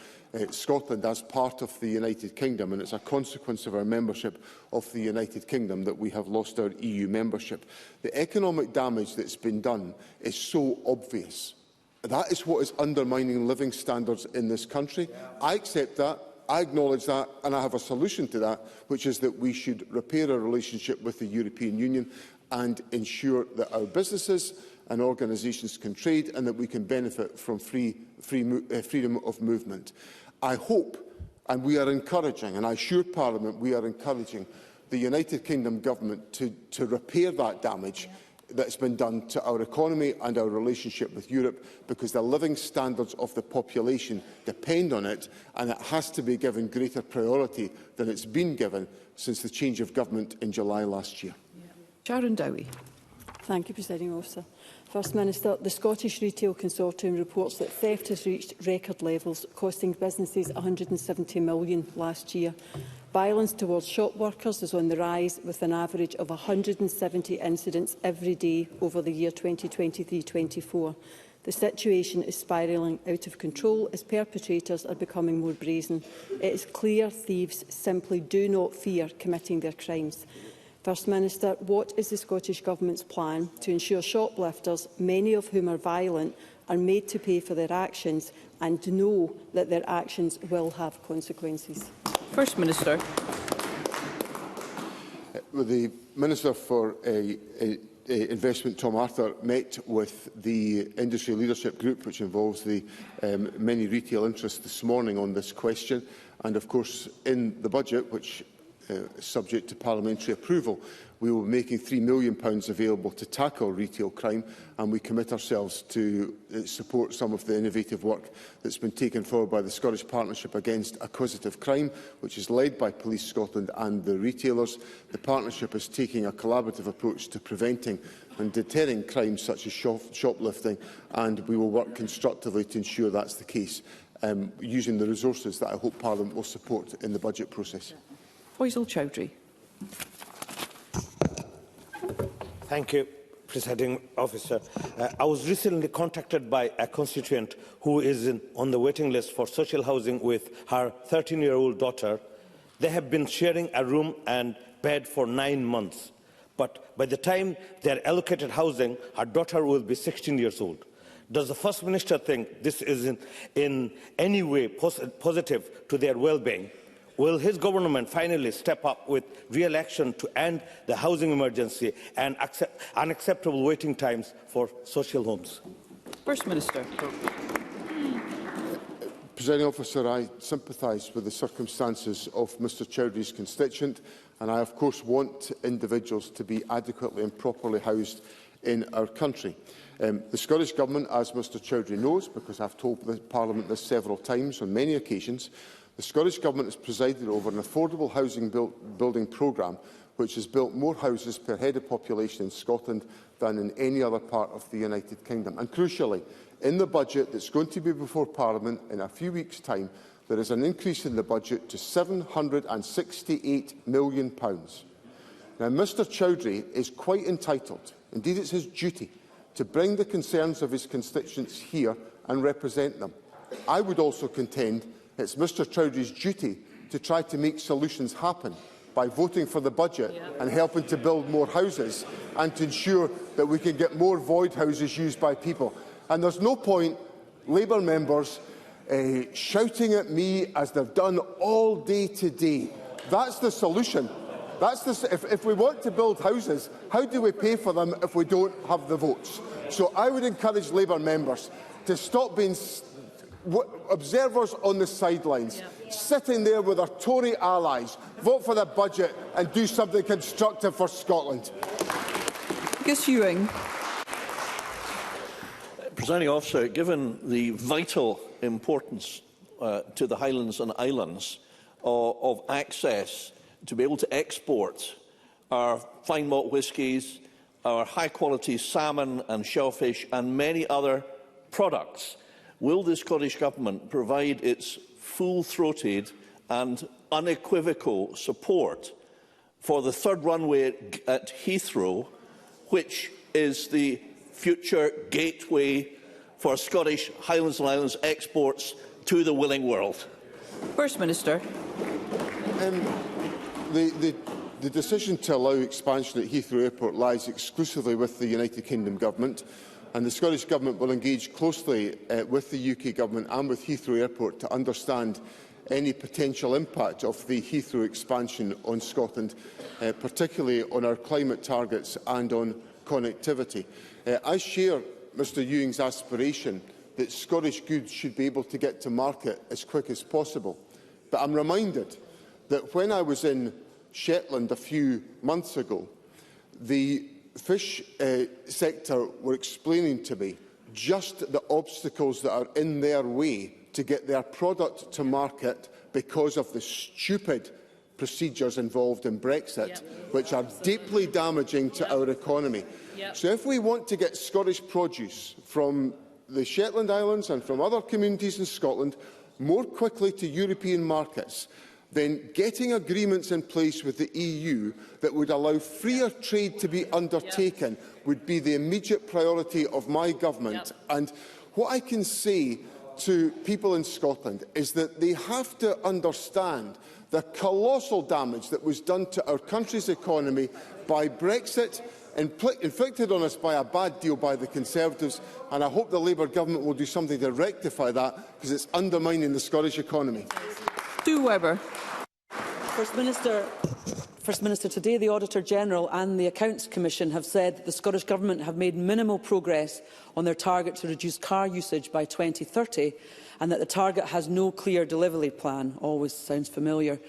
Scotland as part of the United Kingdom, and it's a consequence of our membership of the United Kingdom that we have lost our EU membership. The economic damage that's been done is so obvious. That is what is undermining living standards in this country. I accept that. I acknowledge that, and I have a solution to that, which is that we should repair our relationship with the European Union and ensure that our businesses and organisations can trade and that we can benefit from freedom of movement. I hope, and we are encouraging, and I assure Parliament we are encouraging the United Kingdom Government to repair that damage that's been done to our economy and our relationship with Europe, because the living standards of the population depend on it, and it has to be given greater priority than it's been given since the change of government in July last year. Sharon Dowie. Thank you, Presiding Officer. First Minister, the Scottish Retail Consortium reports that theft has reached record levels, costing businesses £170 million last year. Violence towards shop workers is on the rise, with an average of 170 incidents every day over the year 2023-24. The situation is spiralling out of control as perpetrators are becoming more brazen. It is clear thieves simply do not fear committing their crimes. First Minister, what is the Scottish Government's plan to ensure shoplifters, many of whom are violent, are made to pay for their actions and know that their actions will have consequences? First Minister. The Minister for Investment, Tom Arthur, met with the Industry Leadership Group, which involves the many retail interests, this morning on this question. And of course, in the budget, which is subject to parliamentary approval, we will be making £3 million available to tackle retail crime, and we commit ourselves to support some of the innovative work that's been taken forward by the Scottish Partnership Against Acquisitive Crime, which is led by Police Scotland and the retailers. The partnership is taking a collaborative approach to preventing and deterring crimes such as shoplifting, and we will work constructively to ensure that's the case, using the resources that I hope Parliament will support in the budget process. Faisal Chowdhury. Thank you, Presiding Officer. I was recently contacted by a constituent who is on the waiting list for social housing with her 13-year-old daughter. They have been sharing a room and bed for 9 months. But by the time they are allocated housing, her daughter will be 16 years old. Does the First Minister think this is in any way positive to their well-being? Will his government finally step up with real action to end the housing emergency and unacceptable waiting times for social homes? First Minister. Presiding Officer, I sympathise with the circumstances of Mr Chowdhury's constituent, and I of course want individuals to be adequately and properly housed in our country. The Scottish Government, as Mr Chowdhury knows, because I have told the Parliament this several times on many occasions, the Scottish Government has presided over an affordable housing building programme which has built more houses per head of population in Scotland than in any other part of the United Kingdom. And crucially, in the budget that's going to be before Parliament in a few weeks' time, there is an increase in the budget to £768 million. Now, Mr Chowdhury is quite entitled, indeed it's his duty, to bring the concerns of his constituents here and represent them. I would also contend it's Mr Chowdhury's duty to try to make solutions happen by voting for the budget and helping to build more houses and to ensure that we can get more void houses used by people. And there's no point Labour members shouting at me as they've done all day today. That's the solution. If we want to build houses, how do we pay for them if we don't have the votes? So I would encourage Labour members to stop being observers on the sidelines, sitting there with our Tory allies, vote for the budget and do something constructive for Scotland. Ewing. Presiding Officer, given the vital importance to the Highlands and Islands of access to be able to export our fine malt whiskies, our high-quality salmon and shellfish and many other products, will the Scottish Government provide its full-throated and unequivocal support for the third runway at Heathrow, which is the future gateway for Scottish Highlands and Islands exports to the willing world? First Minister. The decision to allow expansion at Heathrow Airport lies exclusively with the United Kingdom Government, and the Scottish Government will engage closely with the UK Government and with Heathrow Airport to understand any potential impact of the Heathrow expansion on Scotland, particularly on our climate targets and on connectivity. I share Mr Ewing's aspiration that Scottish goods should be able to get to market as quick as possible. But I'm reminded that when I was in Shetland a few months ago, the fish sector were explaining to me just the obstacles that are in their way to get their product to market because of the stupid procedures involved in Brexit, which are deeply damaging to our economy. So if we want to get Scottish produce from the Shetland Islands and from other communities in Scotland more quickly to European markets, then getting agreements in place with the EU that would allow freer trade to be undertaken would be the immediate priority of my government. And what I can say to people in Scotland is that they have to understand the colossal damage that was done to our country's economy by Brexit, inflicted on us by a bad deal by the Conservatives, and I hope the Labour Government will do something to rectify that, because it's undermining the Scottish economy. Webber. First Minister, today the Auditor-General and the Accounts Commission have said that the Scottish Government have made minimal progress on their target to reduce car usage by 2030 and that the target has no clear delivery plan. Always sounds familiar.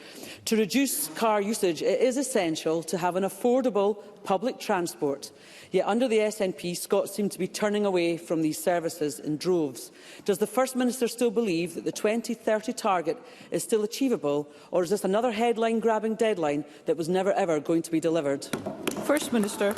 To reduce car usage, it is essential to have an affordable public transport. Yet under the SNP, Scots seem to be turning away from these services in droves. Does the First Minister still believe that the 2030 target is still achievable, or is this another headline-grabbing deadline that was never ever going to be delivered? First Minister.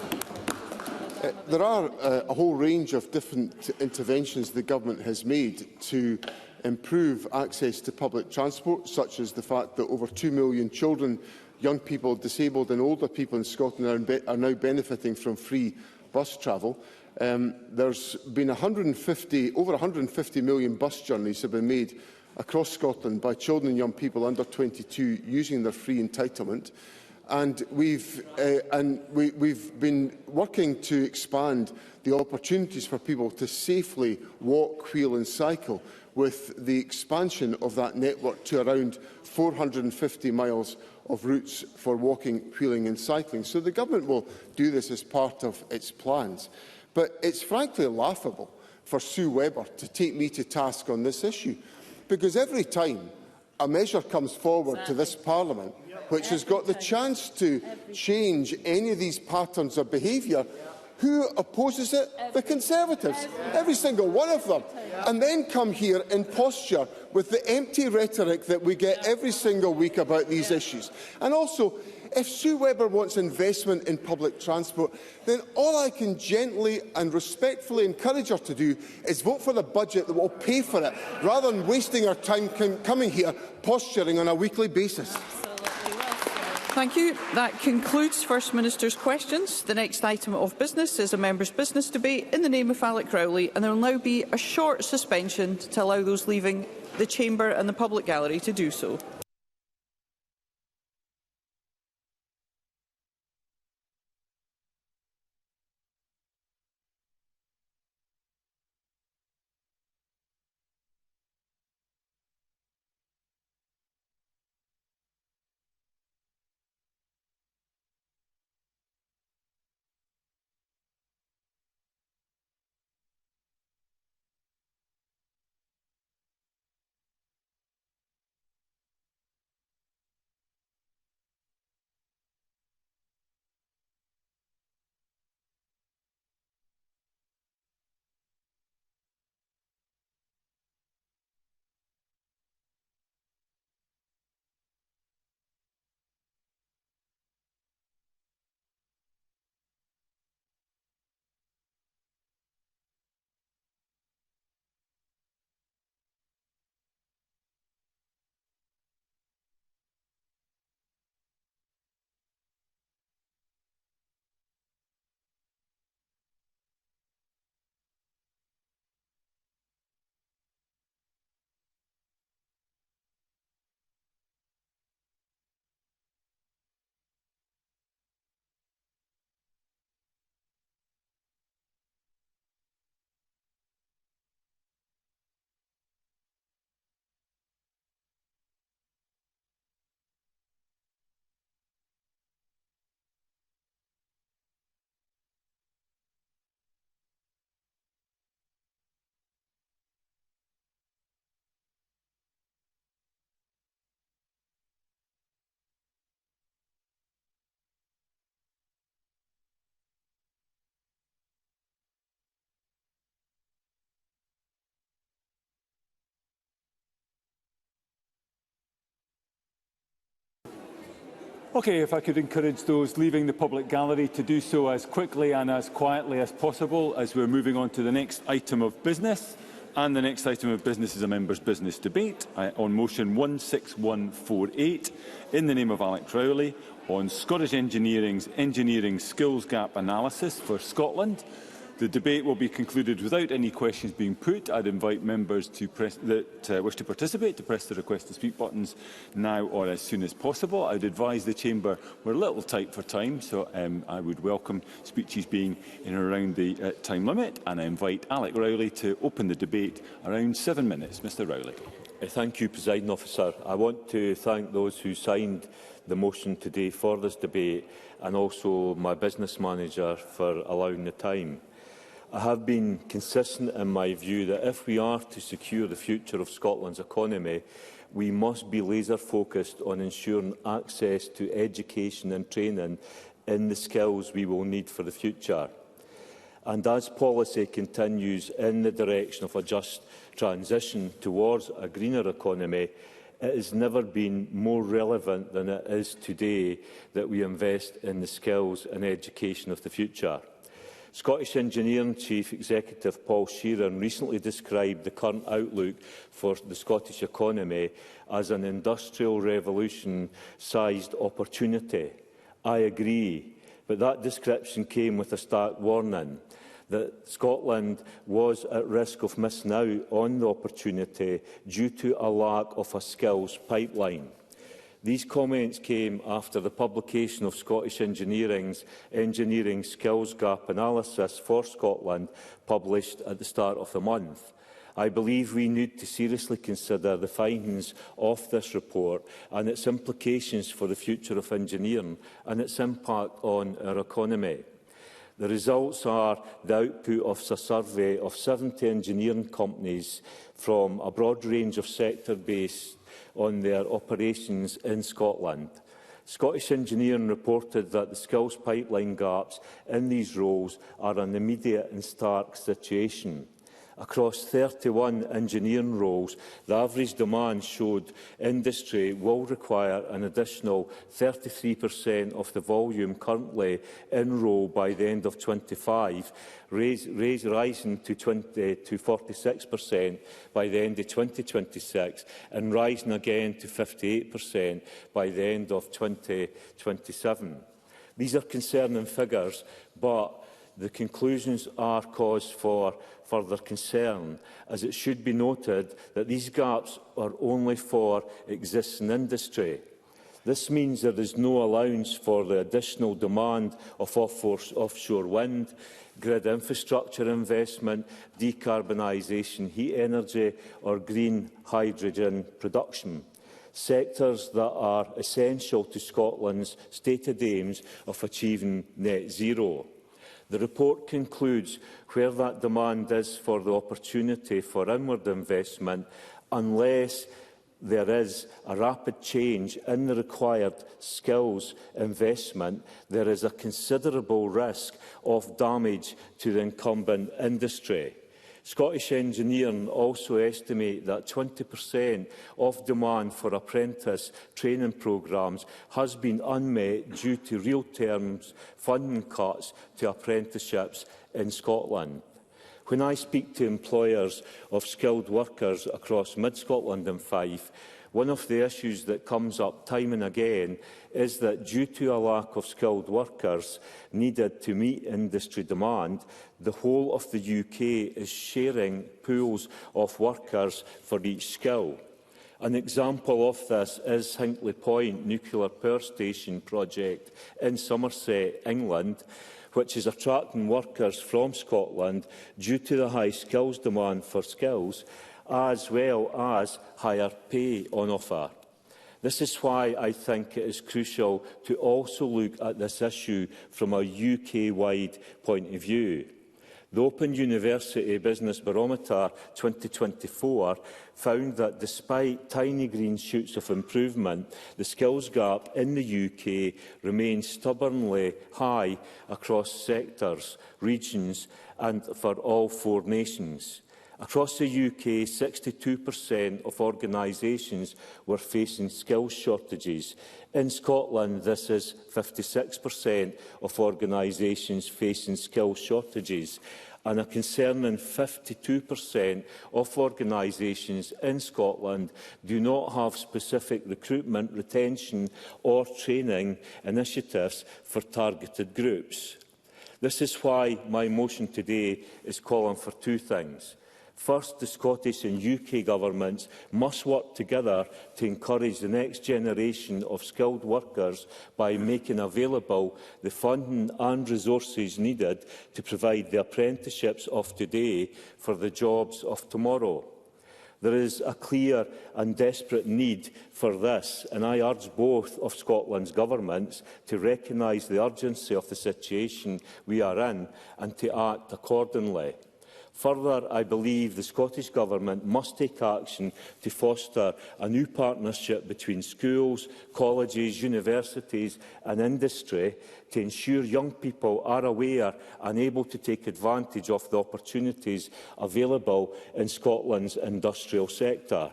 There are a whole range of different interventions the Government has made to improve access to public transport, such as the fact that over 2 million children, young people, disabled and older people in Scotland are now benefiting from free bus travel. There's been over 150 million bus journeys have been made across Scotland by children and young people under 22 using their free entitlement. And we've been working to expand the opportunities for people to safely walk, wheel and cycle, with the expansion of that network to around 450 miles of routes for walking, wheeling and cycling. So the Government will do this as part of its plans. But it's frankly laughable for Sue Webber to take me to task on this issue, because every time a measure comes forward to this Parliament which has got the chance to change any of these patterns of behaviour, who opposes it? The Conservatives, every single one of them, and then come here in posture with the empty rhetoric that we get every single week about these issues. And also, if Sue Webber wants investment in public transport, then all I can gently and respectfully encourage her to do is vote for the budget that will pay for it, rather than wasting her time coming here posturing on a weekly basis. Thank you. That concludes First Minister's questions. The next item of business is a member's business debate in the name of Alec Rowley, and there will now be a short suspension to allow those leaving the chamber and the public gallery to do so. Okay, if I could encourage those leaving the public gallery to do so as quickly and as quietly as possible as we're moving on to the next item of business. And the next item of business is a member's business debate on motion 16148 in the name of Alec Rowley on Scottish Engineering's engineering skills gap analysis for Scotland. The debate will be concluded without any questions being put. I'd invite members that wish to participate to press the request to speak buttons now or as soon as possible. I'd advise the chamber we're a little tight for time, so I would welcome speeches being in and around the time limit, and I invite Alec Rowley to open the debate around 7 minutes. Mr Rowley. Thank you, Presiding Officer. I want to thank those who signed the motion today for this debate, and also my business manager for allowing the time. I have been consistent in my view that if we are to secure the future of Scotland's economy, we must be laser-focused on ensuring access to education and training in the skills we will need for the future. And as policy continues in the direction of a just transition towards a greener economy, it has never been more relevant than it is today that we invest in the skills and education of the future. Scottish Engineering Chief Executive Paul Sheeran recently described the current outlook for the Scottish economy as an industrial revolution-sized opportunity. I agree, but that description came with a stark warning that Scotland was at risk of missing out on the opportunity due to a lack of a skills pipeline. These comments came after the publication of Scottish Engineering's Engineering Skills Gap Analysis for Scotland, published at the start of the month. I believe we need to seriously consider the findings of this report and its implications for the future of engineering and its impact on our economy. The results are the output of a survey of 70 engineering companies from a broad range of sectors based on their operations in Scotland. Scottish Engineering reported that the skills pipeline gaps in these roles are an immediate and stark situation. Across 31 engineering roles, the average demand showed industry will require an additional 33% of the volume currently in role by the end of 25, rising to 46% by the end of 2026 and rising again to 58% by the end of 2027. These are concerning figures, but the conclusions are cause for further concern, as it should be noted that these gaps are only for existing industry. This means there is no allowance for the additional demand of offshore wind, grid infrastructure investment, decarbonisation, heat energy or green hydrogen production. Sectors that are essential to Scotland's stated aims of achieving net zero. The report concludes where that demand is for the opportunity for inward investment, unless there is a rapid change in the required skills investment, there is a considerable risk of damage to the incumbent industry. Scottish Engineering also estimate that 20% of demand for apprentice training programmes has been unmet due to real terms funding cuts to apprenticeships in Scotland. When I speak to employers of skilled workers across mid-Scotland and Fife, one of the issues that comes up time and again is that due to a lack of skilled workers needed to meet industry demand, the whole of the UK is sharing pools of workers for each skill. An example of this is Hinkley Point Nuclear Power Station project in Somerset, England, which is attracting workers from Scotland due to the high skills demand for skills, as well as higher pay on offer. This is why I think it is crucial to also look at this issue from a UK-wide point of view. The Open University Business Barometer 2024 found that despite tiny green shoots of improvement, the skills gap in the UK remains stubbornly high across sectors, regions and for all 4 nations. Across the UK, 62% of organisations were facing skills shortages. In Scotland, this is 56% of organisations facing skills shortages, and a concerning 52% of organisations in Scotland do not have specific recruitment, retention or training initiatives for targeted groups. This is why my motion today is calling for 2 things. First, the Scottish and UK governments must work together to encourage the next generation of skilled workers by making available the funding and resources needed to provide the apprenticeships of today for the jobs of tomorrow. There is a clear and desperate need for this, and I urge both of Scotland's governments to recognise the urgency of the situation we are in and to act accordingly. Further, I believe the Scottish Government must take action to foster a new partnership between schools, colleges, universities and industry to ensure young people are aware and able to take advantage of the opportunities available in Scotland's industrial sector.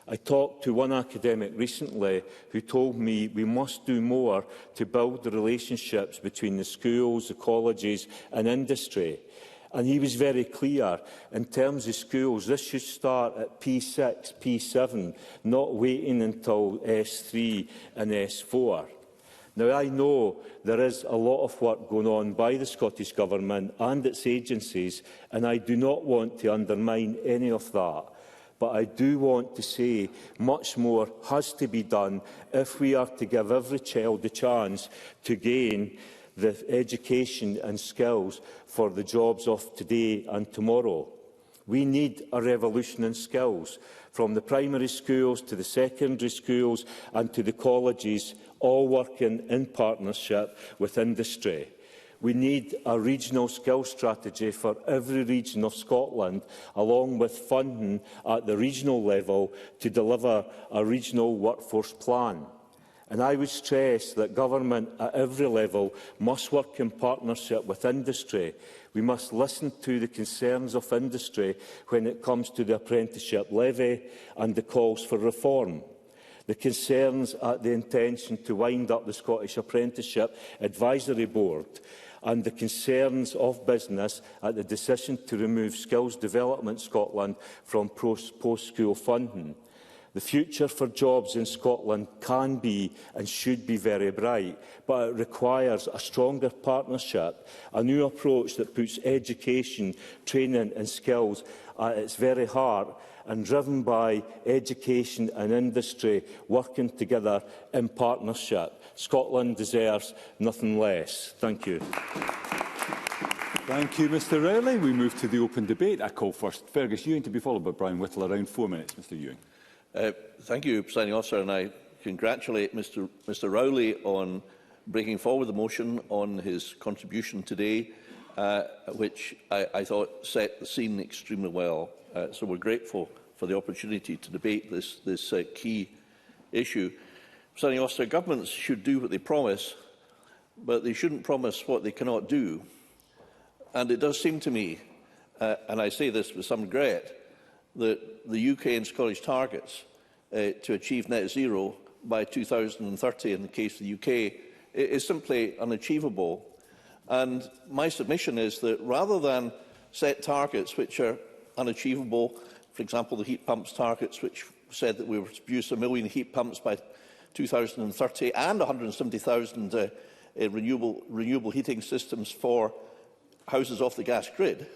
I talked to one academic recently who told me we must do more to build the relationships between the schools, the colleges and industry. And he was very clear, in terms of schools, this should start at P6, P7, not waiting until S3 and S4. Now, I know there is a lot of work going on by the Scottish Government and its agencies, and I do not want to undermine any of that. But I do want to say much more has to be done if we are to give every child a chance to gain the education and skills for the jobs of today and tomorrow. We need a revolution in skills, from the primary schools to the secondary schools and to the colleges, all working in partnership with industry. We need a regional skills strategy for every region of Scotland, along with funding at the regional level to deliver a regional workforce plan. And I would stress that government at every level must work in partnership with industry. We must listen to the concerns of industry when it comes to the apprenticeship levy and the calls for reform. The concerns at the intention to wind up the Scottish Apprenticeship Advisory Board and the concerns of business at the decision to remove Skills Development Scotland from post-school funding. The future for jobs in Scotland can be and should be very bright, but it requires a stronger partnership, a new approach that puts education, training and skills at its very heart, and driven by education and industry working together in partnership. Scotland deserves nothing less. Thank you. Thank you, Mr Rowley. We move to the open debate. I call first Fergus Ewing to be followed by Brian Whittle. Around 4 minutes, Mr Ewing. Thank you, Presiding Officer, and I congratulate Mr Rowley on bringing forward the motion on his contribution today, which I thought set the scene extremely well. So we're grateful for the opportunity to debate this key issue. Presiding Officer, governments should do what they promise, but they shouldn't promise what they cannot do. And it does seem to me, and I say this with some regret, that the UK and Scottish targets to achieve net zero by 2030 in the case of the UK is simply unachievable. And my submission is that rather than set targets which are unachievable, for example the heat pumps targets which said that we were to produce 1 million heat pumps by 2030 and 170,000 renewable heating systems for houses off the gas grid,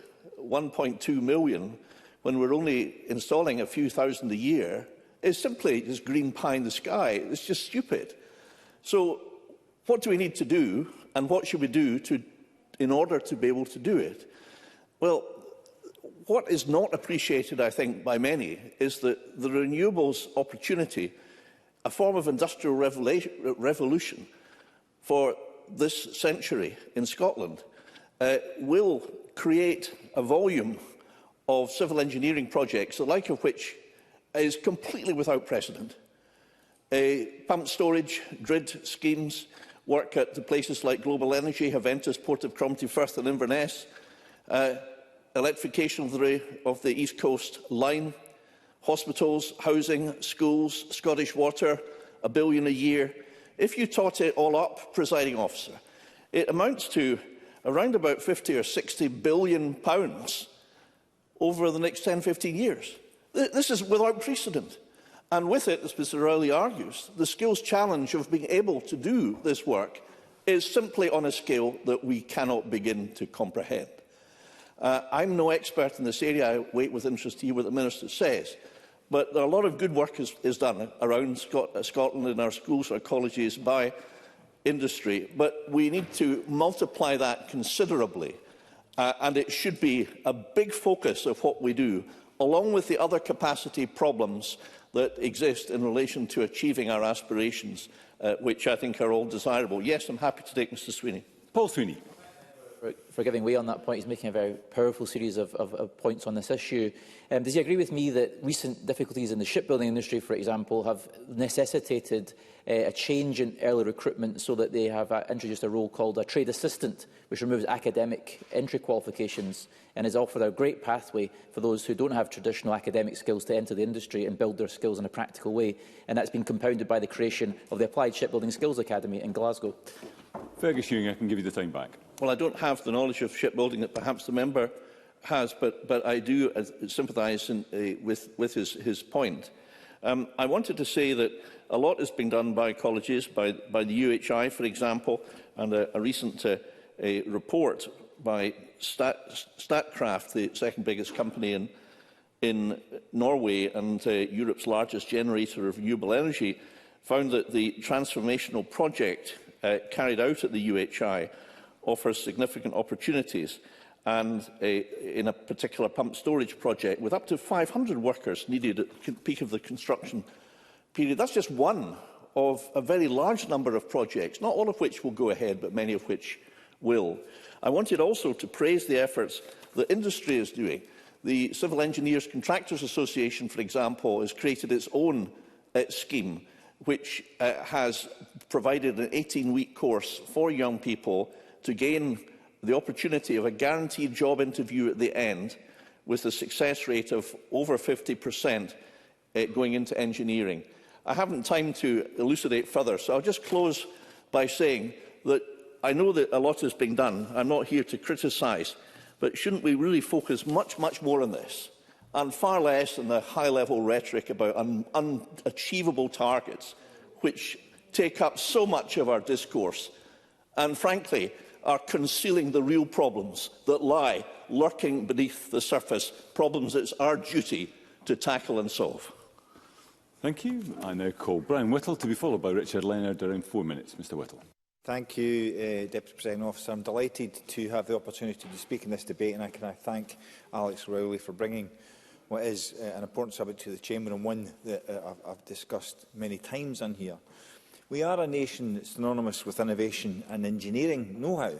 1.2 million when we're only installing a few thousand a year, is simply just green pie in the sky. It's just stupid. So what do we need to do, and what should we do in order to be able to do it? Well, what is not appreciated, I think, by many is that the renewables opportunity, a form of industrial revolution for this century in Scotland, will create a volume of civil engineering projects, the like of which is completely without precedent. Pump storage, grid schemes, work at the places like Global Energy, Haventus, Port of Cromarty, Firth and Inverness, electrification of the East Coast line, hospitals, housing, schools, Scottish Water, £1 billion a year. If you tot it all up, Presiding Officer, it amounts to around about 50 or 60 billion pounds over the next 10-15 years. This is without precedent. And with it, as Mr Rowley argues, the skills challenge of being able to do this work is simply on a scale that we cannot begin to comprehend. I'm no expert in this area. I wait with interest to hear what the Minister says. But there are a lot of good work is done around Scotland in our schools, our colleges, by industry. But we need to multiply that considerably. And it should be a big focus of what we do, along with the other capacity problems that exist in relation to achieving our aspirations, which I think are all desirable. Yes, I'm happy to take Mr Swinney. Paul Swinney. For giving way on that point. He's making a very powerful series of points on this issue. Does he agree with me that recent difficulties in the shipbuilding industry, for example, have necessitated a change in early recruitment so that they have introduced a role called a trade assistant, which removes academic entry qualifications and has offered a great pathway for those who don't have traditional academic skills to enter the industry and build their skills in a practical way? And that's been compounded by the creation of the Applied Shipbuilding Skills Academy in Glasgow. Fergus Ewing, I can give you the time back. Well, I don't have the knowledge of shipbuilding that perhaps the member has, but I do sympathise with his point. I wanted to say that a lot is being done by colleges, by the UHI, for example, and a recent report by Statkraft, the second biggest company in Norway and Europe's largest generator of renewable energy, found that the transformational project carried out at the UHI offers significant opportunities, and in a particular pump storage project with up to 500 workers needed at the peak of the construction period. That's just one of a very large number of projects, not all of which will go ahead, but many of which will. I wanted also to praise the efforts that industry is doing. The Civil Engineers Contractors Association, for example, has created its own scheme which has provided an 18-week course for young people to gain the opportunity of a guaranteed job interview at the end, with a success rate of over 50% going into engineering. I haven't time to elucidate further, so I'll just close by saying that I know that a lot is being done. I'm not here to criticise, but shouldn't we really focus much more on this, and far less on the high-level rhetoric about unachievable targets, which take up so much of our discourse, and frankly are concealing the real problems that lie lurking beneath the surface, problems that it's our duty to tackle and solve. Thank you. I now call Brian Whittle to be followed by Richard Leonard during 4 minutes. Mr Whittle. Thank you, Deputy Presiding Officer. I'm delighted to have the opportunity to speak in this debate, and I thank Alex Rowley for bringing what is an important subject to the Chamber, and one that I've discussed many times on here. We are a nation synonymous with innovation and engineering know-how.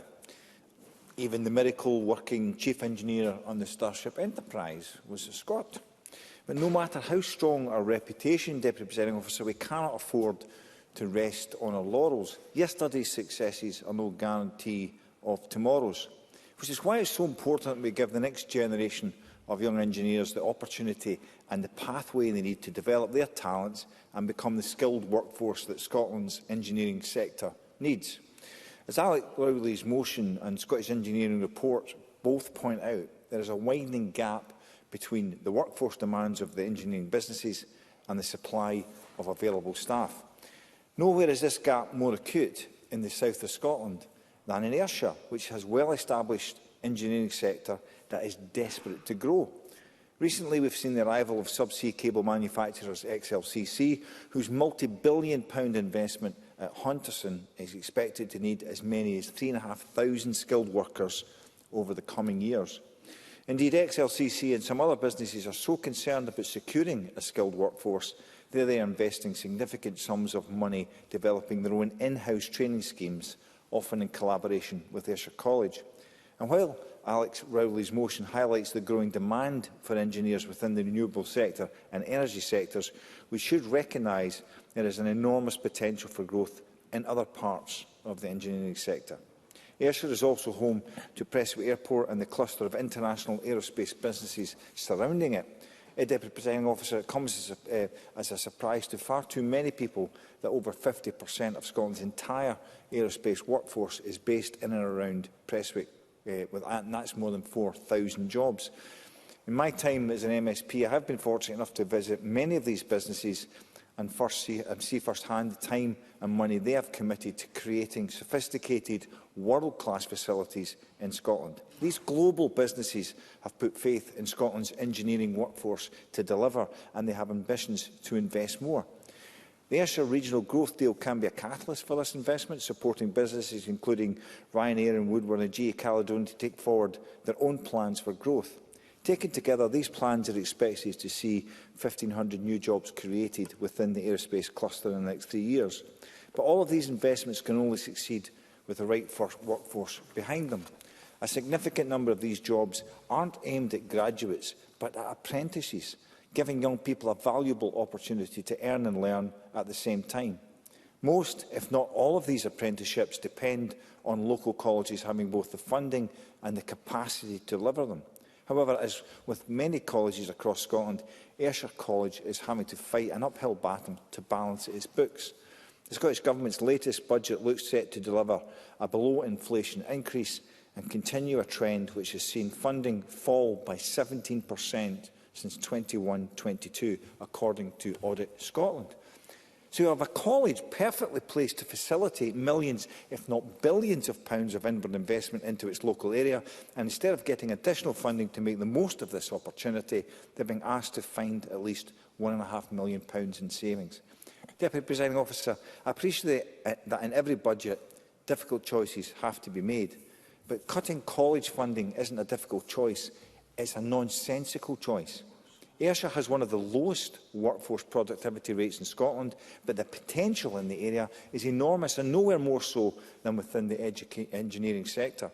Even the miracle-working chief engineer on the Starship Enterprise was a Scot. But no matter how strong our reputation, Deputy Presiding Officer, we cannot afford to rest on our laurels. Yesterday's successes are no guarantee of tomorrow's, which is why it's so important that we give the next generation of young engineers the opportunity and the pathway they need to develop their talents and become the skilled workforce that Scotland's engineering sector needs. As Alex Rowley's motion and Scottish Engineering Report both point out, there is a widening gap between the workforce demands of the engineering businesses and the supply of available staff. Nowhere is this gap more acute in the south of Scotland than in Ayrshire, which has well-established engineering sector that is desperate to grow. Recently, we've seen the arrival of subsea cable manufacturers XLCC, whose multi-billion-pound investment at Hunterston is expected to need as many as 3,500 skilled workers over the coming years. Indeed, XLCC and some other businesses are so concerned about securing a skilled workforce that they are investing significant sums of money developing their own in-house training schemes, often in collaboration with Ayrshire College. And while Alex Rowley's motion highlights the growing demand for engineers within the renewable sector and energy sectors, we should recognise there is an enormous potential for growth in other parts of the engineering sector. Ayrshire is also home to Prestwick Airport and the cluster of international aerospace businesses surrounding it. Deputy Presiding Officer, it comes as a surprise to far too many people that over 50% of Scotland's entire aerospace workforce is based in and around Prestwick, and that's more than 4,000 jobs. In my time as an MSP, I have been fortunate enough to visit many of these businesses and see firsthand the time and money they have committed to creating sophisticated, world-class facilities in Scotland. These global businesses have put faith in Scotland's engineering workforce to deliver, and they have ambitions to invest more. The Ayrshire Regional Growth Deal can be a catalyst for this investment, supporting businesses including Ryanair and Woodward and GE Caledonian to take forward their own plans for growth. Taken together, these plans are expected to see 1,500 new jobs created within the aerospace cluster in the next 3 years. But all of these investments can only succeed with the right workforce behind them. A significant number of these jobs aren't aimed at graduates, but at apprentices, giving young people a valuable opportunity to earn and learn at the same time. Most, if not all, of these apprenticeships depend on local colleges having both the funding and the capacity to deliver them. However, as with many colleges across Scotland, Ayrshire College is having to fight an uphill battle to balance its books. The Scottish Government's latest budget looks set to deliver a below-inflation increase and continue a trend which has seen funding fall by 17% since 21-22, according to Audit Scotland. So you have a college perfectly placed to facilitate millions, if not billions of pounds of inward investment into its local area, and instead of getting additional funding to make the most of this opportunity, they're being asked to find at least £1.5 million in savings. Deputy Presiding Officer, I appreciate that in every budget, difficult choices have to be made, but cutting college funding isn't a difficult choice, it's a nonsensical choice. Ayrshire has one of the lowest workforce productivity rates in Scotland, but the potential in the area is enormous and nowhere more so than within the engineering sector.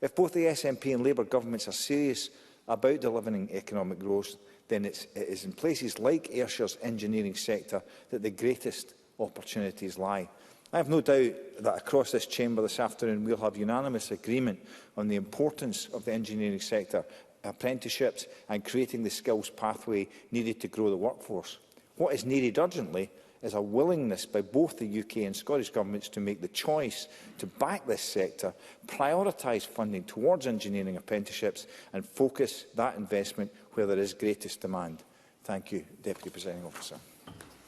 If both the SNP and Labour governments are serious about delivering economic growth, then it is in places like Ayrshire's engineering sector that the greatest opportunities lie. I have no doubt that across this chamber this afternoon we'll have unanimous agreement on the importance of the engineering sector, apprenticeships and creating the skills pathway needed to grow the workforce. What is needed urgently is a willingness by both the UK and Scottish governments to make the choice to back this sector, prioritise funding towards engineering apprenticeships and focus that investment where there is greatest demand. Thank you, Deputy Presiding Officer.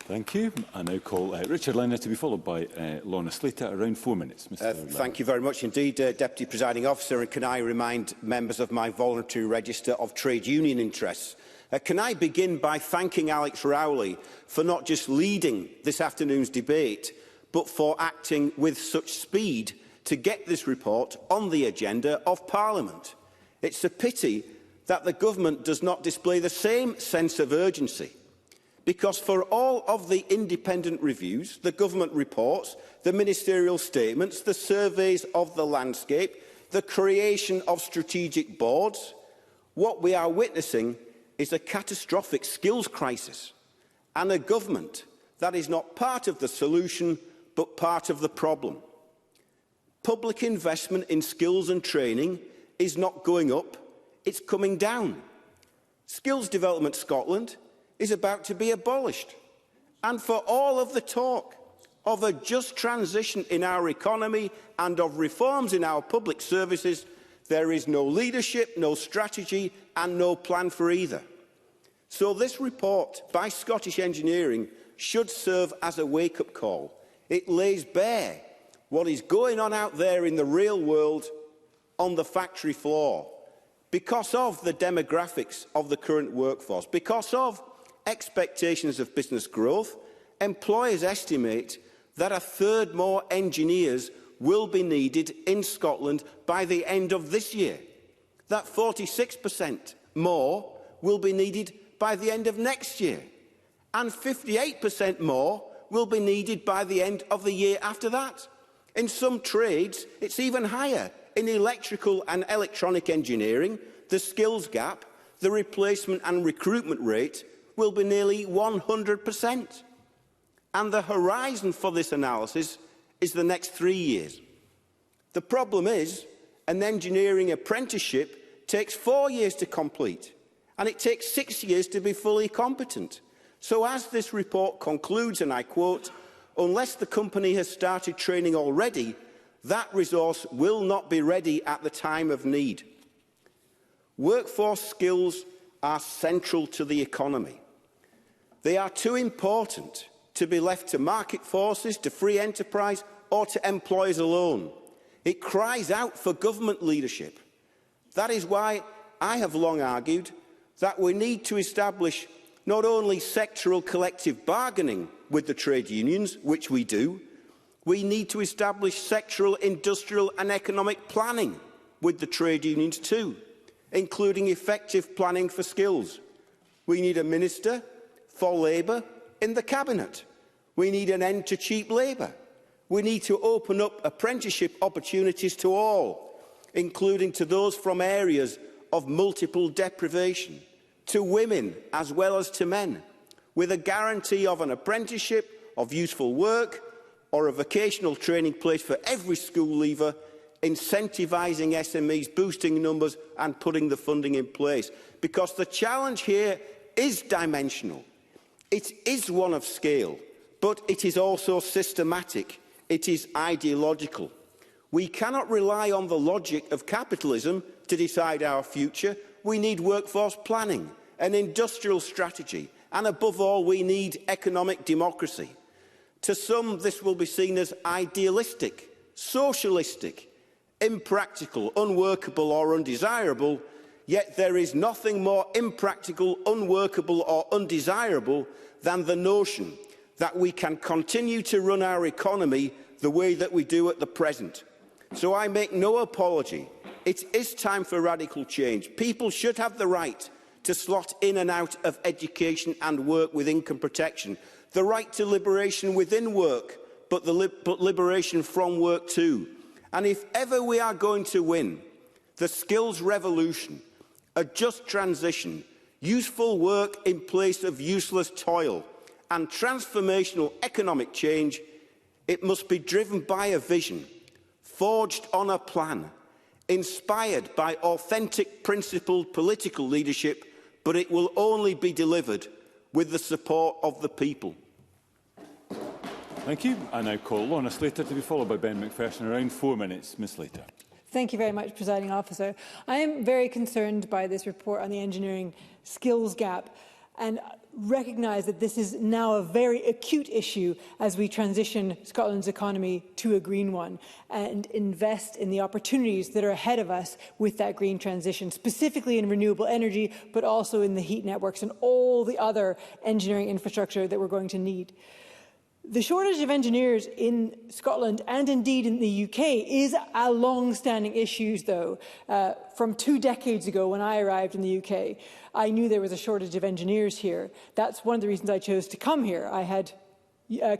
Thank you. I now call Richard Lynner to be followed by Lorna Slater. Around 4 minutes. Thank you very much indeed, Deputy Presiding Officer. And can I remind members of my voluntary register of trade union interests? Can I begin by thanking Alex Rowley for not just leading this afternoon's debate, but for acting with such speed to get this report on the agenda of Parliament. It's a pity that the government does not display the same sense of urgency, because for all of the independent reviews, the government reports, the ministerial statements, the surveys of the landscape, the creation of strategic boards, what we are witnessing is a catastrophic skills crisis and a government that is not part of the solution but part of the problem. Public investment in skills and training is not going up, it's coming down. Skills Development Scotland is about to be abolished. And for all of the talk of a just transition in our economy and of reforms in our public services, there is no leadership, no strategy and no plan for either. So this report by Scottish Engineering should serve as a wake-up call. It lays bare what is going on out there in the real world on the factory floor because of the demographics of the current workforce, because of expectations of business growth. Employers estimate that a third more engineers will be needed in Scotland by the end of this year. That 46% more will be needed by the end of next year, and 58% more will be needed by the end of the year after that. In some trades, it's even higher. In electrical and electronic engineering, the skills gap, the replacement and recruitment rate will be nearly 100%. And the horizon for this analysis is the next 3 years. The problem is, an engineering apprenticeship takes 4 years to complete, and it takes 6 years to be fully competent. So as this report concludes, and I quote, "Unless the company has started training already, that resource will not be ready at the time of need." Workforce skills are central to the economy. They are too important to be left to market forces, to free enterprise, or to employers alone. It cries out for government leadership. That is why I have long argued that we need to establish not only sectoral collective bargaining with the trade unions, which we do, we need to establish sectoral, industrial and economic planning with the trade unions too, including effective planning for skills. We need a Minister for Labour in the Cabinet. We need an end to cheap labour. We need to open up apprenticeship opportunities to all, including to those from areas of multiple deprivation, to women as well as to men, with a guarantee of an apprenticeship, of useful work, or a vocational training place for every school leaver, incentivising SMEs, boosting numbers and putting the funding in place. Because the challenge here is dimensional. It is one of scale, but it is also systematic. It is ideological. We cannot rely on the logic of capitalism to decide our future. We need workforce planning, an industrial strategy, and above all, we need economic democracy. To some, this will be seen as idealistic, socialistic, impractical, unworkable or undesirable, yet there is nothing more impractical, unworkable or undesirable than the notion that we can continue to run our economy the way that we do at the present. So I make no apology. It is time for radical change. People should have the right to slot in and out of education and work with income protection, the right to liberation within work, but liberation from work too. And if ever we are going to win the skills revolution, a just transition, useful work in place of useless toil, and transformational economic change, it must be driven by a vision, forged on a plan, inspired by authentic, principled political leadership, but it will only be delivered with the support of the people. Thank you. I now call Lorna Slater to be followed by Ben McPherson. Around 4 minutes. Ms Slater. Thank you very much, Presiding Officer. I am very concerned by this report on the engineering skills gap and recognise that this is now a very acute issue as we transition Scotland's economy to a green one and invest in the opportunities that are ahead of us with that green transition, specifically in renewable energy, but also in the heat networks and all the other engineering infrastructure that we're going to need. The shortage of engineers in Scotland and indeed in the UK is a long-standing issue, though. From 2 decades ago, when I arrived in the UK, I knew there was a shortage of engineers here. That's one of the reasons I chose to come here. I had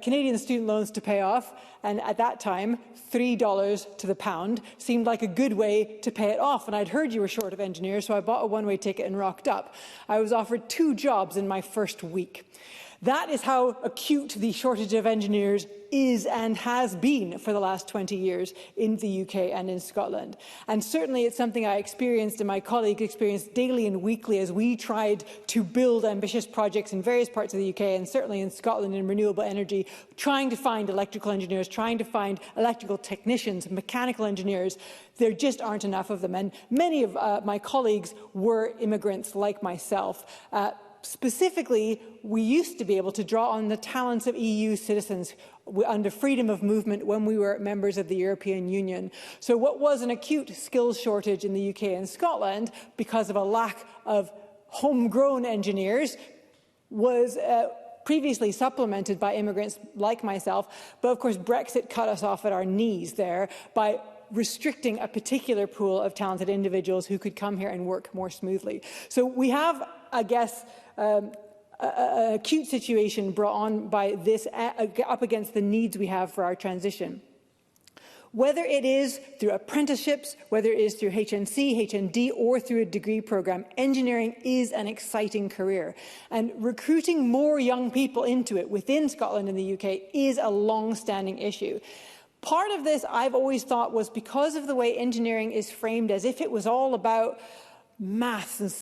Canadian student loans to pay off, and at that time, $3 to the pound seemed like a good way to pay it off. And I'd heard you were short of engineers, so I bought a one-way ticket and rocked up. I was offered 2 jobs in my first week. That is how acute the shortage of engineers is and has been for the last 20 years in the UK and in Scotland. And certainly it's something I experienced and my colleague experienced daily and weekly as we tried to build ambitious projects in various parts of the UK and certainly in Scotland in renewable energy, trying to find electrical engineers, trying to find electrical technicians, mechanical engineers. There just aren't enough of them. And many of my colleagues were immigrants like myself. Specifically, we used to be able to draw on the talents of EU citizens under freedom of movement when we were members of the European Union. So what was an acute skills shortage in the UK and Scotland because of a lack of homegrown engineers was previously supplemented by immigrants like myself. But of course, Brexit cut us off at our knees there by restricting a particular pool of talented individuals who could come here and work more smoothly. So we have, I guess, an acute situation brought on by this up against the needs we have for our transition. Whether it is through apprenticeships, whether it is through HNC, HND, or through a degree programme, engineering is an exciting career. And recruiting more young people into it within Scotland and the UK is a long-standing issue. Part of this, I've always thought, was because of the way engineering is framed as if it was all about maths and